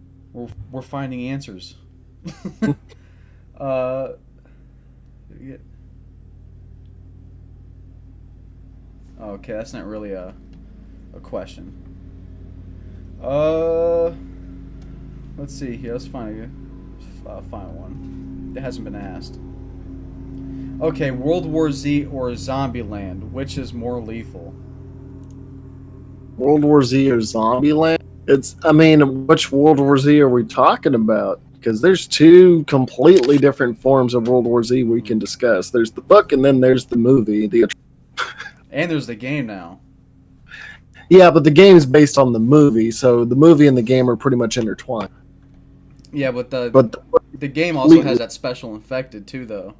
We're finding answers. Yeah. Okay, that's not really a question. Let's see here. Let's find one that hasn't been asked. Okay, World War Z or Zombieland, which is more lethal? World War Z or Zombieland? Which World War Z are we talking about? Because there's two completely different forms of World War Z we can discuss. There's the book and then there's the movie. And there's the game now. Yeah, but the game's based on the movie, so the movie and the game are pretty much intertwined. Yeah, but the game also completely- has that special infected too, though.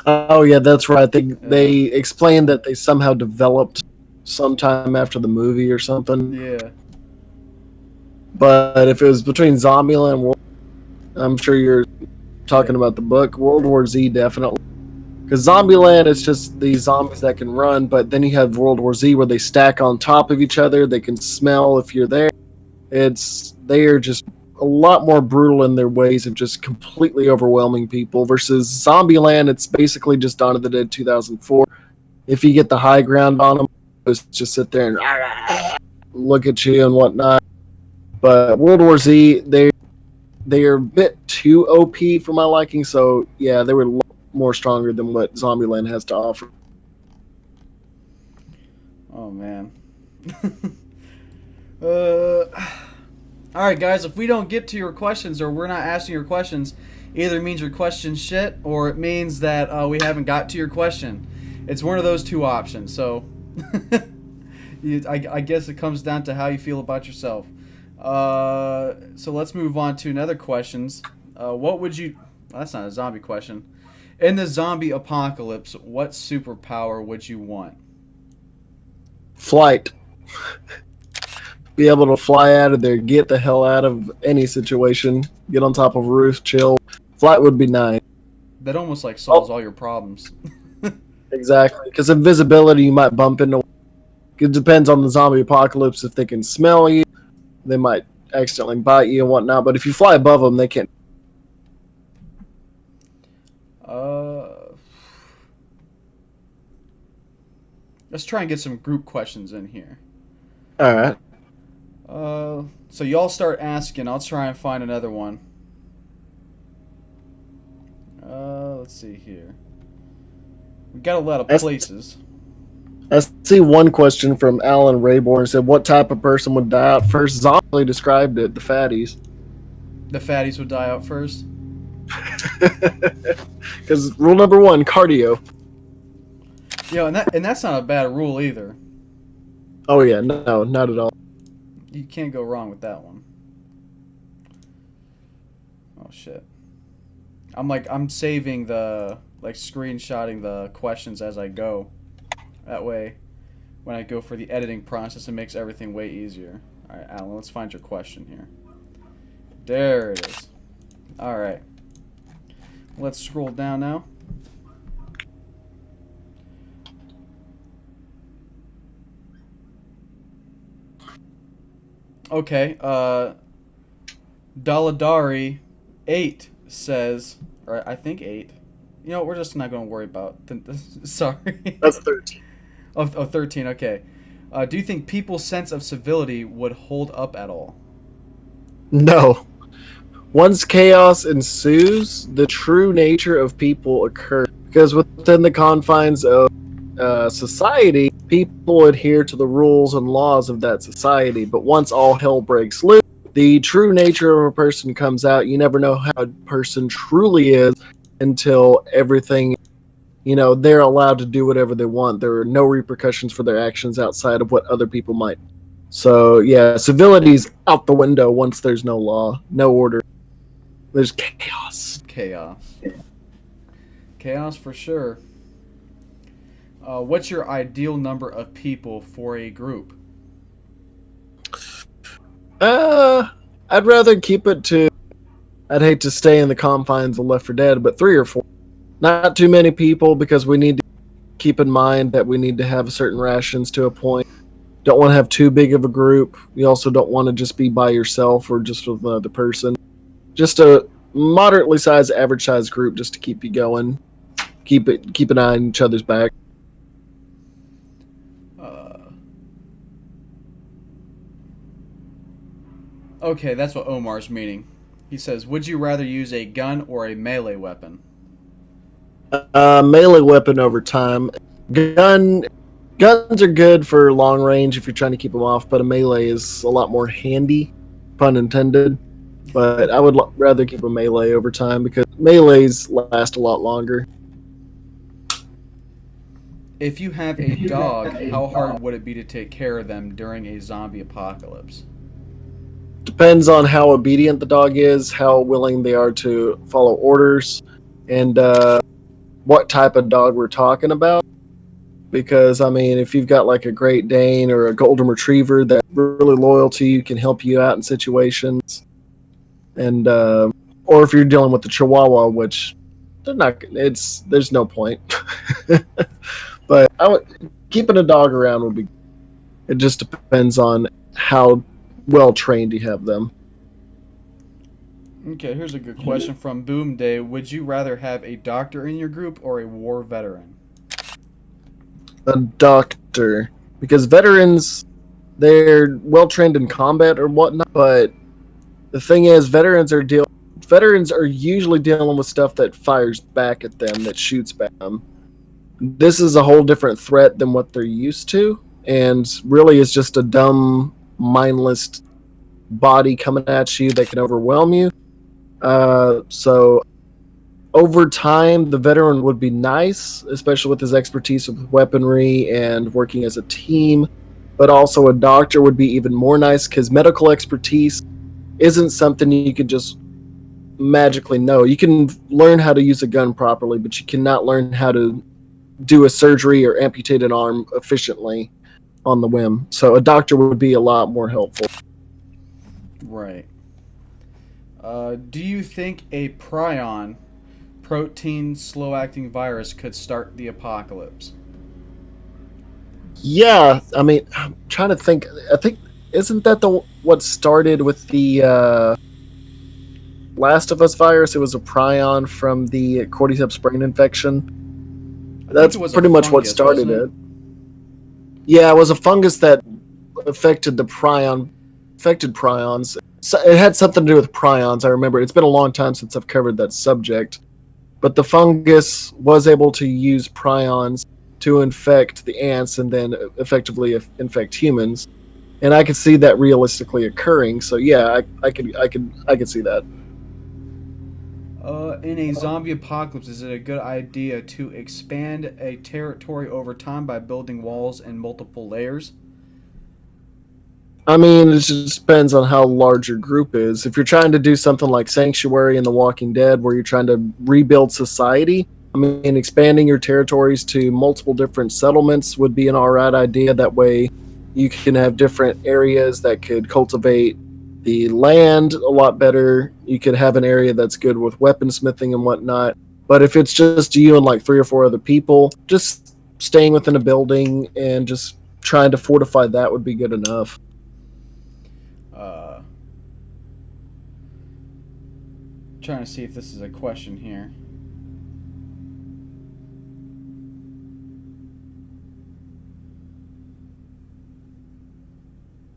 Oh yeah, that's right. They explained that they somehow developed sometime after the movie or something. Yeah. But if it was between Zombieland and World, I'm sure you're talking about the book. World War Z definitely. Because Zombieland is just these zombies that can run, but then you have World War Z where they stack on top of each other. They can smell if you're there. They are just a lot more brutal in their ways of just completely overwhelming people. Versus Zombieland, it's basically just Dawn of the Dead 2004. If you get the high ground on them, just sit there and look at you and whatnot. But World War Z, they are a bit too OP for my liking. So yeah, they were more stronger than what Zombieland has to offer. Oh man. All right, guys. If we don't get to your questions or we're not asking your questions, either means your question's shit or it means that we haven't got to your question. It's one of those two options. So I guess it comes down to how you feel about yourself. So let's move on to another questions. What would you? Well, that's not a zombie question. In the zombie apocalypse, what superpower would you want? Flight. Be able to fly out of there, get the hell out of any situation, get on top of a roof, chill. Flight would be nice. That almost like solves all your problems. Exactly. Because invisibility, you might bump into. It depends on the zombie apocalypse. If they can smell you, they might accidentally bite you and whatnot. But if you fly above them, they can't. Let's try and get some group questions in here. All right. So y'all start asking. I'll try and find another one. Let's see here. We got a lot of places. I see one question from Alan Rayborn. Said, "What type of person would die out first?" Zombie described it. The fatties. The fatties would die out first. Because rule number one, cardio. Yeah, and that's not a bad rule either. Oh yeah, no, not at all. You can't go wrong with that one. Oh shit. I'm saving screenshotting the questions as I go. That way, when I go for the editing process, it makes everything way easier. All right, Alan, let's find your question here. There it is. All right. Let's scroll down now. Okay, Daladari 8 says, or I think 8. You know, we're just not going to worry about. Sorry. That's 13. Oh, 13, okay. Do you think people's sense of civility would hold up at all? No. Once chaos ensues, the true nature of people occurs. Because within the confines of society, people adhere to the rules and laws of that society. But once all hell breaks loose, the true nature of a person comes out. You never know how a person truly is until everything, they're allowed to do whatever they want. There are no repercussions for their actions outside of what other people might. So, yeah, civility's out the window once there's no law, no order. There's chaos. Chaos for sure. What's your ideal number of people for a group? I'd rather keep it to. I'd hate to stay in the confines of Left 4 Dead, but 3 or 4. Not too many people because we need to keep in mind that we need to have certain rations to a point. Don't want to have too big of a group. You also don't want to just be by yourself or just with another person. Just a moderately sized, average sized group just to keep you going. Keep an eye on each other's back. Okay, that's what Omar's meaning. He says, would you rather use a gun or a melee weapon? Melee weapon over time. Guns are good for long range if you're trying to keep them off, but a melee is a lot more handy, pun intended. But I would rather keep a melee over time because melees last a lot longer. If you have a dog, how hard would it be to take care of them during a zombie apocalypse? Depends on how obedient the dog is, how willing they are to follow orders, and what type of dog we're talking about. Because, I mean, if you've got like a Great Dane or a Golden Retriever that's really loyal to you, can help you out in situations, and or if you're dealing with the Chihuahua, which they're not, there's no point. But keeping a dog around would be. It just depends on how well trained you have them. Okay, here's a good question from Boom Day. Would you rather have a doctor in your group or a war veteran? A doctor, because veterans, they're well trained in combat or whatnot, but the thing is, veterans are usually dealing with stuff that fires back at them, that shoots back at them. This is a whole different threat than what they're used to, and really is just a dumb, mindless body coming at you that can overwhelm you. So over time, the veteran would be nice, especially with his expertise with weaponry and working as a team. But also a doctor would be even more nice because medical expertise isn't something you could just magically know. You can learn how to use a gun properly, but you cannot learn how to do a surgery or amputate an arm efficiently on the whim. So a doctor would be a lot more helpful. Right. Do you think a prion, protein slow-acting virus, could start the apocalypse? Yeah, I mean, I'm trying to think. I think isn't that what started with the Last of Us virus? It was a prion from the cordyceps brain infection. That's pretty much what started it. Yeah, it was a fungus that affected prions. So it had something to do with prions. I remember. It's been a long time since I've covered that subject. But the fungus was able to use prions to infect the ants and then effectively infect humans. And I could see that realistically occurring. So yeah, I could see that. In a zombie apocalypse, is it a good idea to expand a territory over time by building walls and multiple layers? I mean, it just depends on how large your group is. If you're trying to do something like Sanctuary in The Walking Dead, where you're trying to rebuild society, I mean, expanding your territories to multiple different settlements would be an alright idea. That way, you can have different areas that could cultivate the land a lot better. You could have an area that's good with weaponsmithing and whatnot. But if it's just you and like 3 or 4 other people, just staying within a building and just trying to fortify that would be good enough. Trying to see if this is a question here.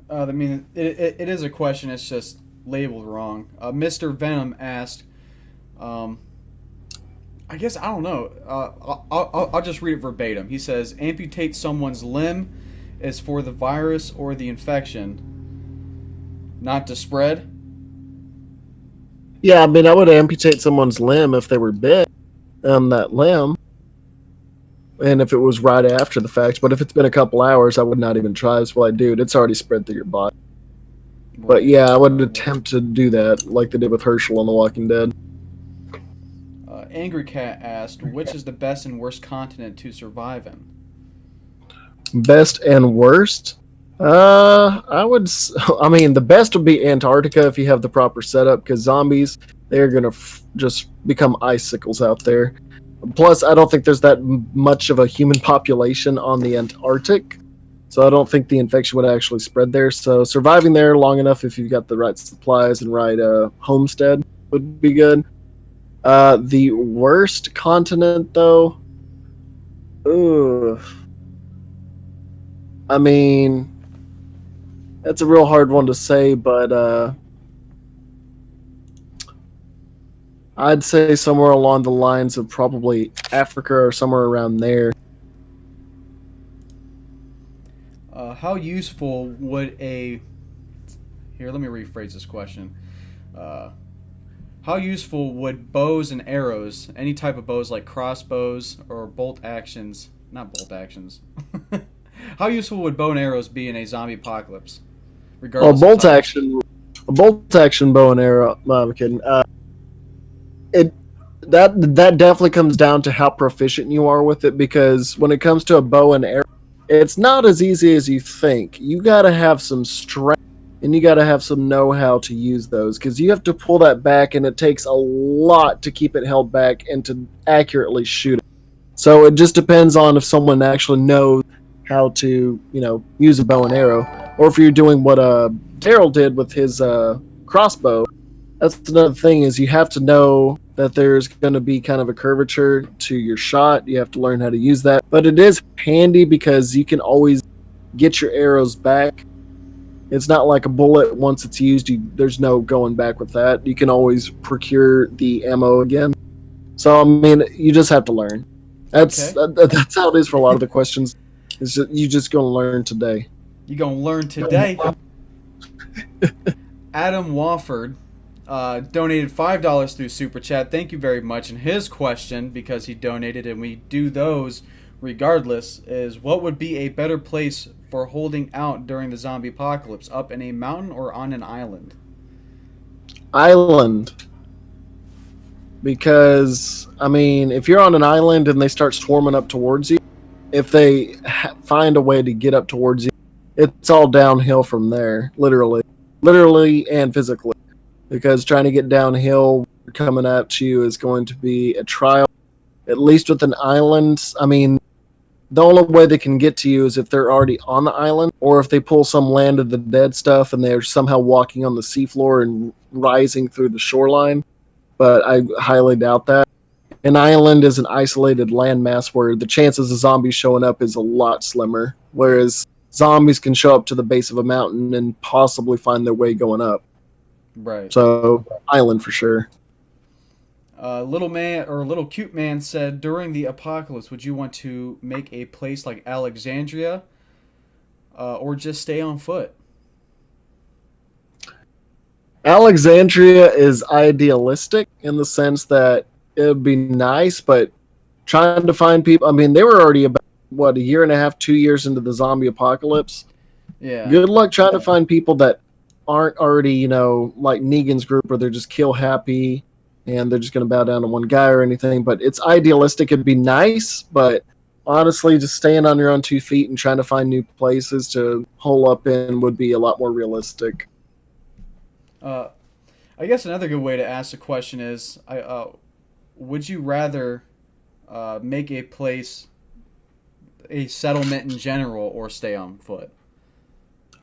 I mean, it is a question. It's just labeled wrong. Mr. Venom asked, I guess I don't know. I'll just read it verbatim. He says, amputate someone's limb is for the virus or the infection, not to spread. Yeah, I mean, I would amputate someone's limb if they were bit on that limb, and if it was right after the fact. But if it's been a couple hours, I would not even try. That's what I do. It's already spread through your body. But Right. yeah, I would attempt to do that, like they did with Herschel on The Walking Dead. Angry Cat asked, which is the best and worst continent to survive in? Best and worst? I would. I mean, the best would be Antarctica if you have the proper setup, because zombies, they're gonna just become icicles out there. Plus, I don't think there's that much of a human population on the Antarctic, so I don't think the infection would actually spread there. So surviving there long enough, if you've got the right supplies and right homestead, would be good. The worst continent, though. Ugh. I mean, that's a real hard one to say, but I'd say somewhere along the lines of probably Africa or somewhere around there. How useful would a here? Let me rephrase this question. Uh, how useful would bows and arrows, any type of bows like crossbows or bolt actions, not bolt actions? How useful would bow and arrows be in a zombie apocalypse, Well, regardless of type? bolt action bow and arrow. No, I'm kidding. It that definitely comes down to how proficient you are with it, because when it comes to a bow and arrow, it's not as easy as you think. You got to have some strength and you got to have some know-how to use those, because you have to pull that back and it takes a lot to keep it held back and to accurately shoot it. So it just depends on if someone actually knows how to, use a bow and arrow, or if you're doing what Daryl did with his crossbow. That's another thing, is you have to know that there's going to be kind of a curvature to your shot. You have to learn how to use that. But it is handy because you can always get your arrows back. It's not like a bullet. Once it's used, there's no going back with that. You can always procure the ammo again. So, I mean, you just have to learn. Okay, That's how it is for a lot of the questions. It's just, you just going to learn today. you gonna learn today. Adam Wofford donated $5 through Super Chat. Thank you very much. And his question, because he donated and we do those regardless, is what would be a better place for holding out during the zombie apocalypse? Up in a mountain or on an island? Island. Because, I mean, if you're on an island and they start swarming up towards you, if they find a way to get up towards you, it's all downhill from there, literally and physically. Because trying to get downhill coming at you is going to be a trial. At least with an island, I mean, the only way they can get to you is if they're already on the island, or if they pull some Land of the Dead stuff and they're somehow walking on the seafloor and rising through the shoreline. But I highly doubt that. An island is an isolated landmass where the chances of zombies showing up is a lot slimmer, whereas zombies can show up to the base of a mountain and possibly find their way going up. Right. So, island for sure. Little man or little cute man said, during the apocalypse, would you want to make a place like Alexandria, or just stay on foot? Alexandria is idealistic in the sense that it would be nice, but trying to find people. I mean, they were already about, what, a year and a half, 2 years into the zombie apocalypse. Yeah. Good luck trying to find people that aren't already, like Negan's group, where they're just kill happy and they're just going to bow down to one guy or anything. But it's idealistic. It'd be nice, but honestly, just staying on your own 2 feet and trying to find new places to hole up in would be a lot more realistic. I guess another good way to ask the question is, would you rather make a place, a settlement in general, or stay on foot?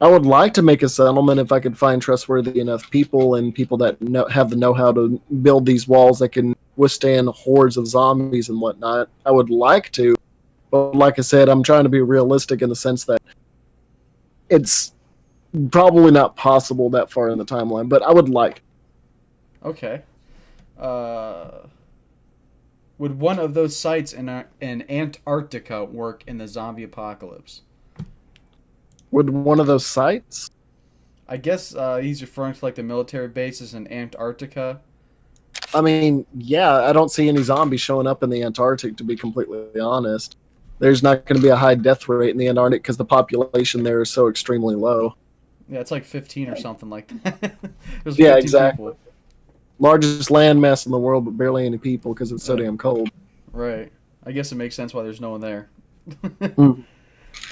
I would like to make a settlement if I could find trustworthy enough people and people that have the know-how to build these walls that can withstand hordes of zombies and whatnot. I would like to, but like I said, I'm trying to be realistic in the sense that it's probably not possible that far in the timeline, but I would like. Okay. Would one of those sites in Antarctica work in the zombie apocalypse? Would one of those sites? I guess he's referring to like the military bases in Antarctica. I mean, yeah, I don't see any zombies showing up in the Antarctic, to be completely honest. There's not going to be a high death rate in the Antarctic because the population there is so extremely low. Yeah, it's like 15 or something like that. There's Yeah, 15 exactly. people. Largest landmass in the world, but barely any people because it's so Right. damn cold. Right. I guess it makes sense why there's no one there. Mm.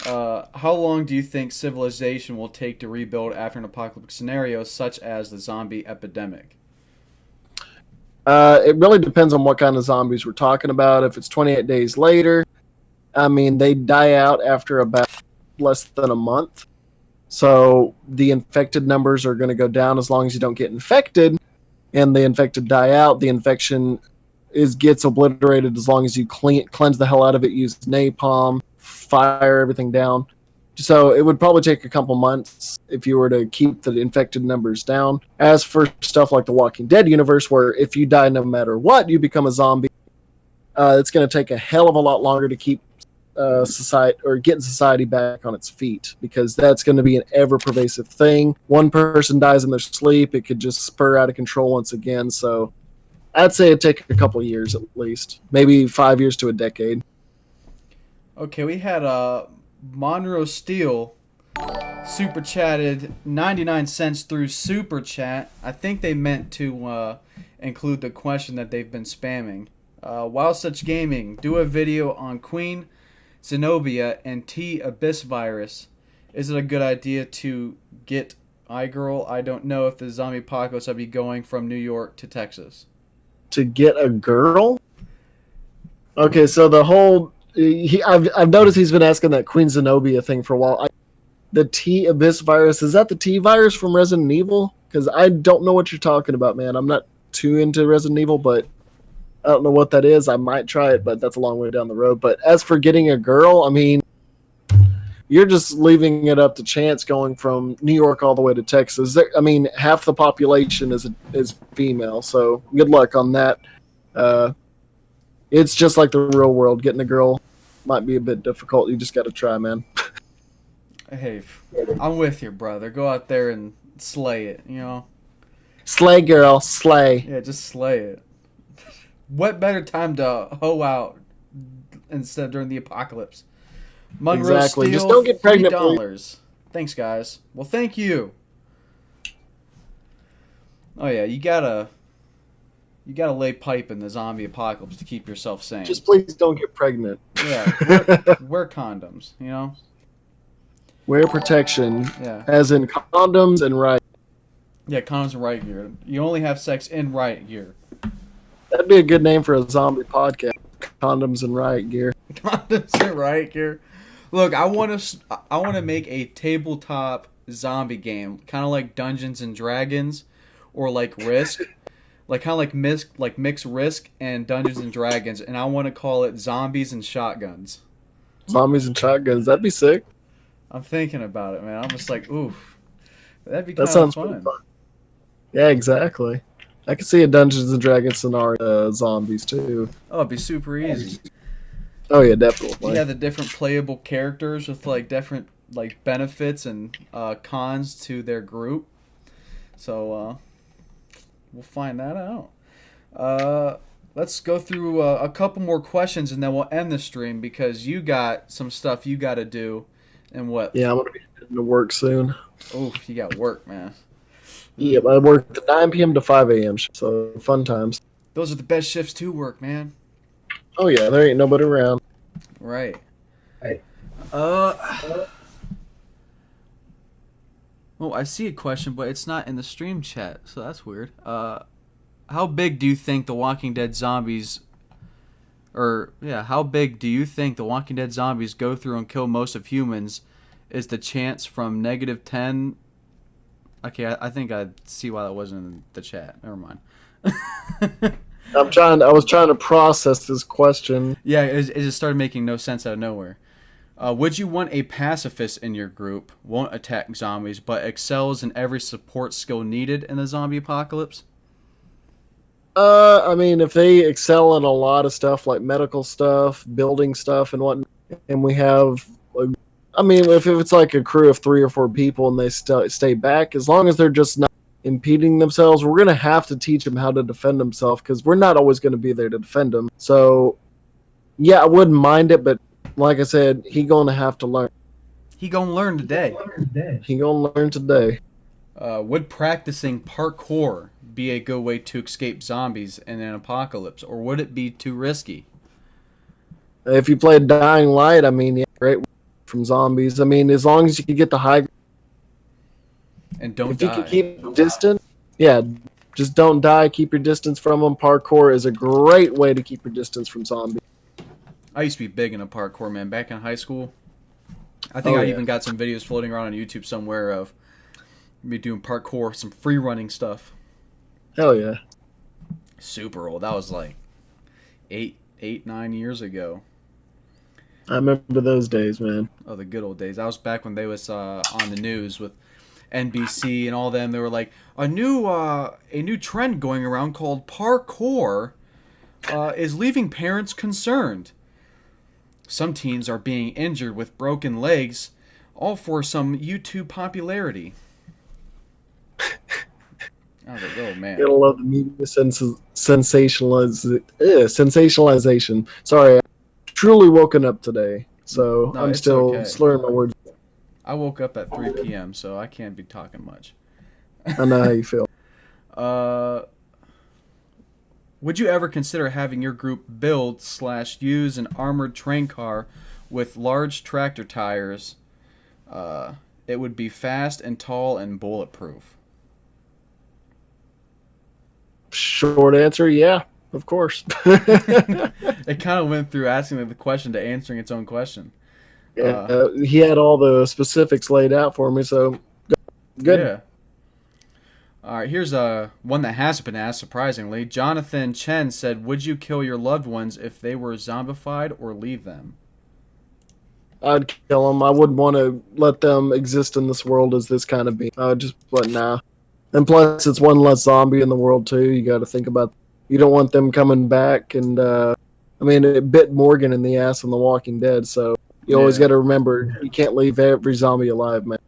How long do you think civilization will take to rebuild after an apocalyptic scenario such as the zombie epidemic? It really depends on what kind of zombies we're talking about. If it's 28 days later, I mean, they die out after about less than a month. So the infected numbers are going to go down as long as you don't get infected, and the infected die out. The infection gets obliterated as long as you cleanse the hell out of it, use napalm, fire everything down. So it would probably take a couple months if you were to keep the infected numbers down. As for stuff like the Walking Dead universe, where if you die no matter what, you become a zombie, it's going to take a hell of a lot longer to keep society or getting society back on its feet, because that's going to be an ever pervasive thing. One person dies in their sleep, it could just spur out of control once again. So I'd say it'd take a couple years at least, maybe 5 years to a decade. Okay, we had Monroe Steele super chatted 99 cents through super chat. I think they meant to include the question that they've been spamming. While such gaming, do a video on Queen Zenobia and T Abyss virus. Is it a good idea to get iGirl? I don't know if the zombie apocalypse I'll be going from New York to Texas. To get a girl? Okay, so the whole I've noticed he's been asking that Queen Zenobia thing for a while. The T Abyss virus, is that the T virus from Resident Evil? Because I don't know what you're talking about, man. I'm not too into Resident Evil, but I don't know what that is. I might try it, but that's a long way down the road. But as for getting a girl, I mean, you're just leaving it up to chance going from New York all the way to Texas. I mean, half the population is female, so good luck on that. It's just like the real world. Getting a girl might be a bit difficult. You just got to try, man. Hey, I'm with you, brother. Go out there and slay it, you know? Slay, girl, slay. Yeah, just slay it. What better time to hoe out instead during the apocalypse? Monroe Exactly. Steele, Just don't get pregnant, $3. Thanks, guys. Well, thank you. Oh yeah, you gotta lay pipe in the zombie apocalypse to keep yourself sane. Just please don't get pregnant. Yeah, wear condoms. You know. Wear protection, Yeah. as in condoms and right. Yeah, condoms and riot gear. You only have sex in riot gear. That'd be a good name for a zombie podcast. Condoms and riot gear. Condoms and riot gear. Look, I want to make a tabletop zombie game, kind of like Dungeons and Dragons, or like Risk, kind of like mix Risk and Dungeons and Dragons, and I want to call it Zombies and Shotguns. Zombies and shotguns. That'd be sick. I'm thinking about it, man. I'm just like, ooh, that'd be That kind of sounds fun. pretty fun. Yeah, exactly. I can see a Dungeons and Dragons scenario zombies too. Oh, it'd be super easy. Oh yeah, definitely. You have the different playable characters with like different like benefits and cons to their group. So we'll find that out. Let's go through a couple more questions and then we'll end the stream because you got some stuff you got to do. And what? Yeah, I'm gonna be heading to work soon. Oof, you got work, man. Yeah, I work at 9 p.m. to 5 a.m. So fun times. Those are the best shifts to work, man. Oh yeah, there ain't nobody around. Right. Right. Oh, I see a question, but it's not in the stream chat, so that's weird. How big do you think the Walking Dead zombies, how big do you think the Walking Dead zombies go through and kill most of humans? Is the chance from -10? Okay, I think I see why that wasn't in the chat. Never mind. I was trying to process this question. Yeah, it just started making no sense out of nowhere. Would you want a pacifist in your group, won't attack zombies, but excels in every support skill needed in the zombie apocalypse? I mean, if they excel in a lot of stuff like medical stuff, building stuff, and whatnot, and we have, I mean, if it's like a crew of 3 or 4 people and they stay back, as long as they're just not impeding themselves, we're gonna have to teach them how to defend themselves because we're not always gonna be there to defend them. So, yeah, I wouldn't mind it, but like I said, he gonna have to learn. He gonna learn today. He gonna learn today. Would practicing parkour be a good way to escape zombies in an apocalypse, or would it be too risky? If you play Dying Light, I mean, yeah, great from zombies. I mean, as long as you can get the high, And don't if die. you can keep distance, yeah, just don't die. Keep your distance from them. Parkour is a great way to keep your distance from zombies. I used to be big into parkour, man. Back in high school, I think I even got some videos floating around on YouTube somewhere of me doing parkour, some free running stuff. Hell yeah. Super old. That was like 9 years ago. I remember those days, man. Oh, the good old days. That was back when they was on the news with NBC and all them. They were like a new trend going around called parkour is leaving parents concerned. Some teens are being injured with broken legs, all for some YouTube popularity. I was like, oh man. Gotta love the media sensationalization. Sorry, I truly woken up today, so No, I'm it's still okay. slurring my words. I woke up at 3 p.m., so I can't be talking much. I know how you feel. Would you ever consider having your group build/use an armored train car with large tractor tires? It would be fast and tall and bulletproof. Short answer, yeah, of course. It kind of went through asking the question to answering its own question. Yeah, he had all the specifics laid out for me, so good. Yeah. All right, here's one that has been asked, surprisingly. Jonathan Chen said, would you kill your loved ones if they were zombified or leave them? I'd kill them. I wouldn't want to let them exist in this world as this kind of being. I would just, but nah. And plus, it's one less zombie in the world, too. You got to think about, you don't want them coming back. And, I mean, it bit Morgan in the ass on The Walking Dead, so you always got to remember, you can't leave every zombie alive, man.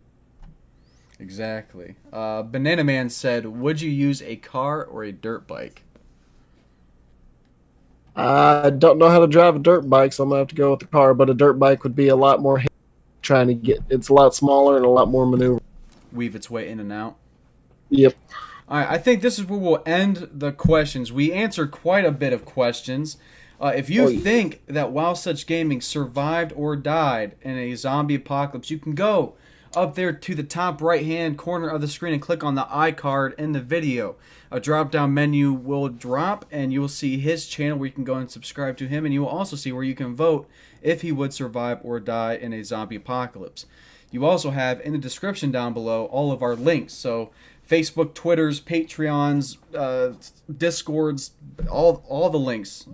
Exactly. Banana Man said, would you use a car or a dirt bike? I don't know how to drive a dirt bike, so I'm going to have to go with the car, but a dirt bike would be a lot more trying to get, it's a lot smaller and a lot more maneuver. Weave its way in and out. Yep. All right, I think this is where we'll end the questions. We answered quite a bit of questions. If you think that While Such Gaming survived or died in a zombie apocalypse, you can go up there to the top right-hand corner of the screen and click on the iCard in the video. A drop-down menu will drop, and you will see his channel where you can go and subscribe to him, and you will also see where you can vote if he would survive or die in a zombie apocalypse. You also have in the description down below all of our links, so Facebook, Twitters, Patreons, Discords, all the links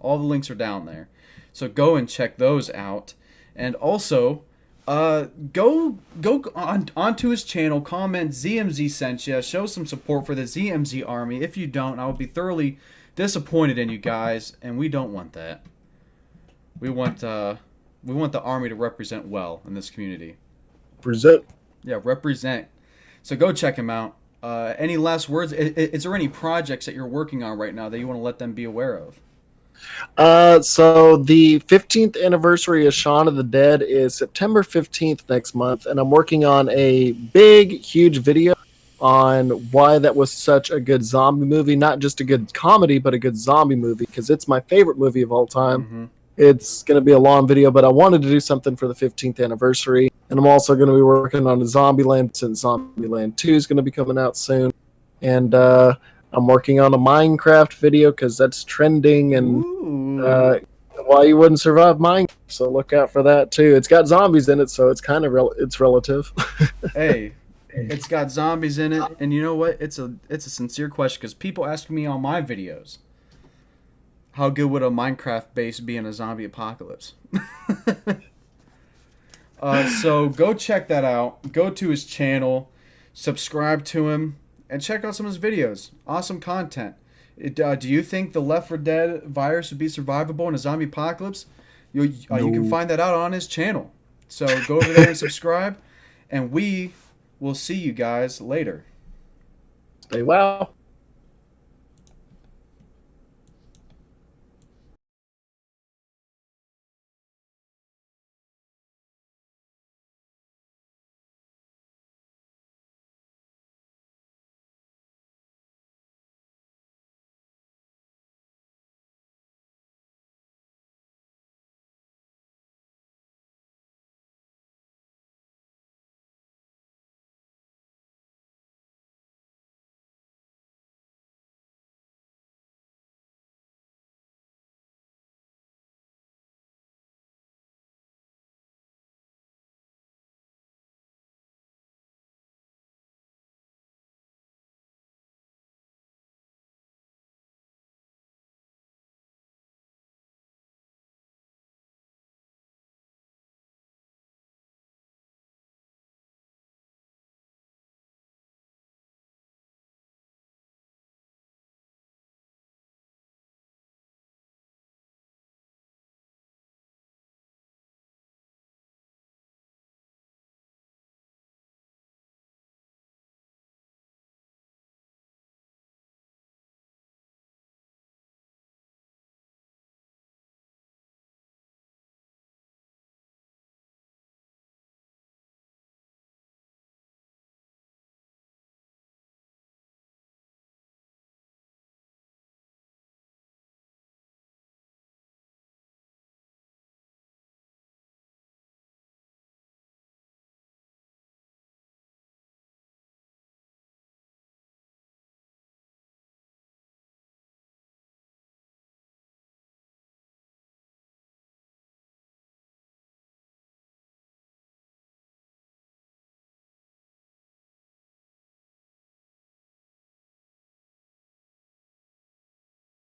are down there. So go and check those out, and also go onto his channel, comment ZMZ sent you, show some support for the ZMZ army. If you don't, I will be thoroughly disappointed in you guys, and we don't want that. We want the army to represent well in this community. Present. Yeah, represent. So go check him out. Any last words? Is there any projects that you're working on right now that you want to let them be aware of? So the 15th anniversary of Shaun of the Dead is September 15th next month, and I'm working on a big, huge video on why that was such a good zombie movie. Not just a good comedy, but a good zombie movie, because it's my favorite movie of all time. Mm-hmm. It's going to be a long video, but I wanted to do something for the 15th anniversary, and I'm also going to be working on a Zombieland, since Zombieland 2 is going to be coming out soon, and I'm working on a Minecraft video because that's trending, and why you wouldn't survive Minecraft. So look out for that too. It's got zombies in it, so it's kind of it's relative. Hey, it's got zombies in it, and you know what? It's a sincere question because people ask me on my videos, how good would a Minecraft base be in a zombie apocalypse? So go check that out. Go to his channel, subscribe to him, and check out some of his videos. Awesome content. Do you think the Left 4 Dead virus would be survivable in a zombie apocalypse? You can No. find that out on his channel. So go over there and subscribe, and we will see you guys later. Stay well.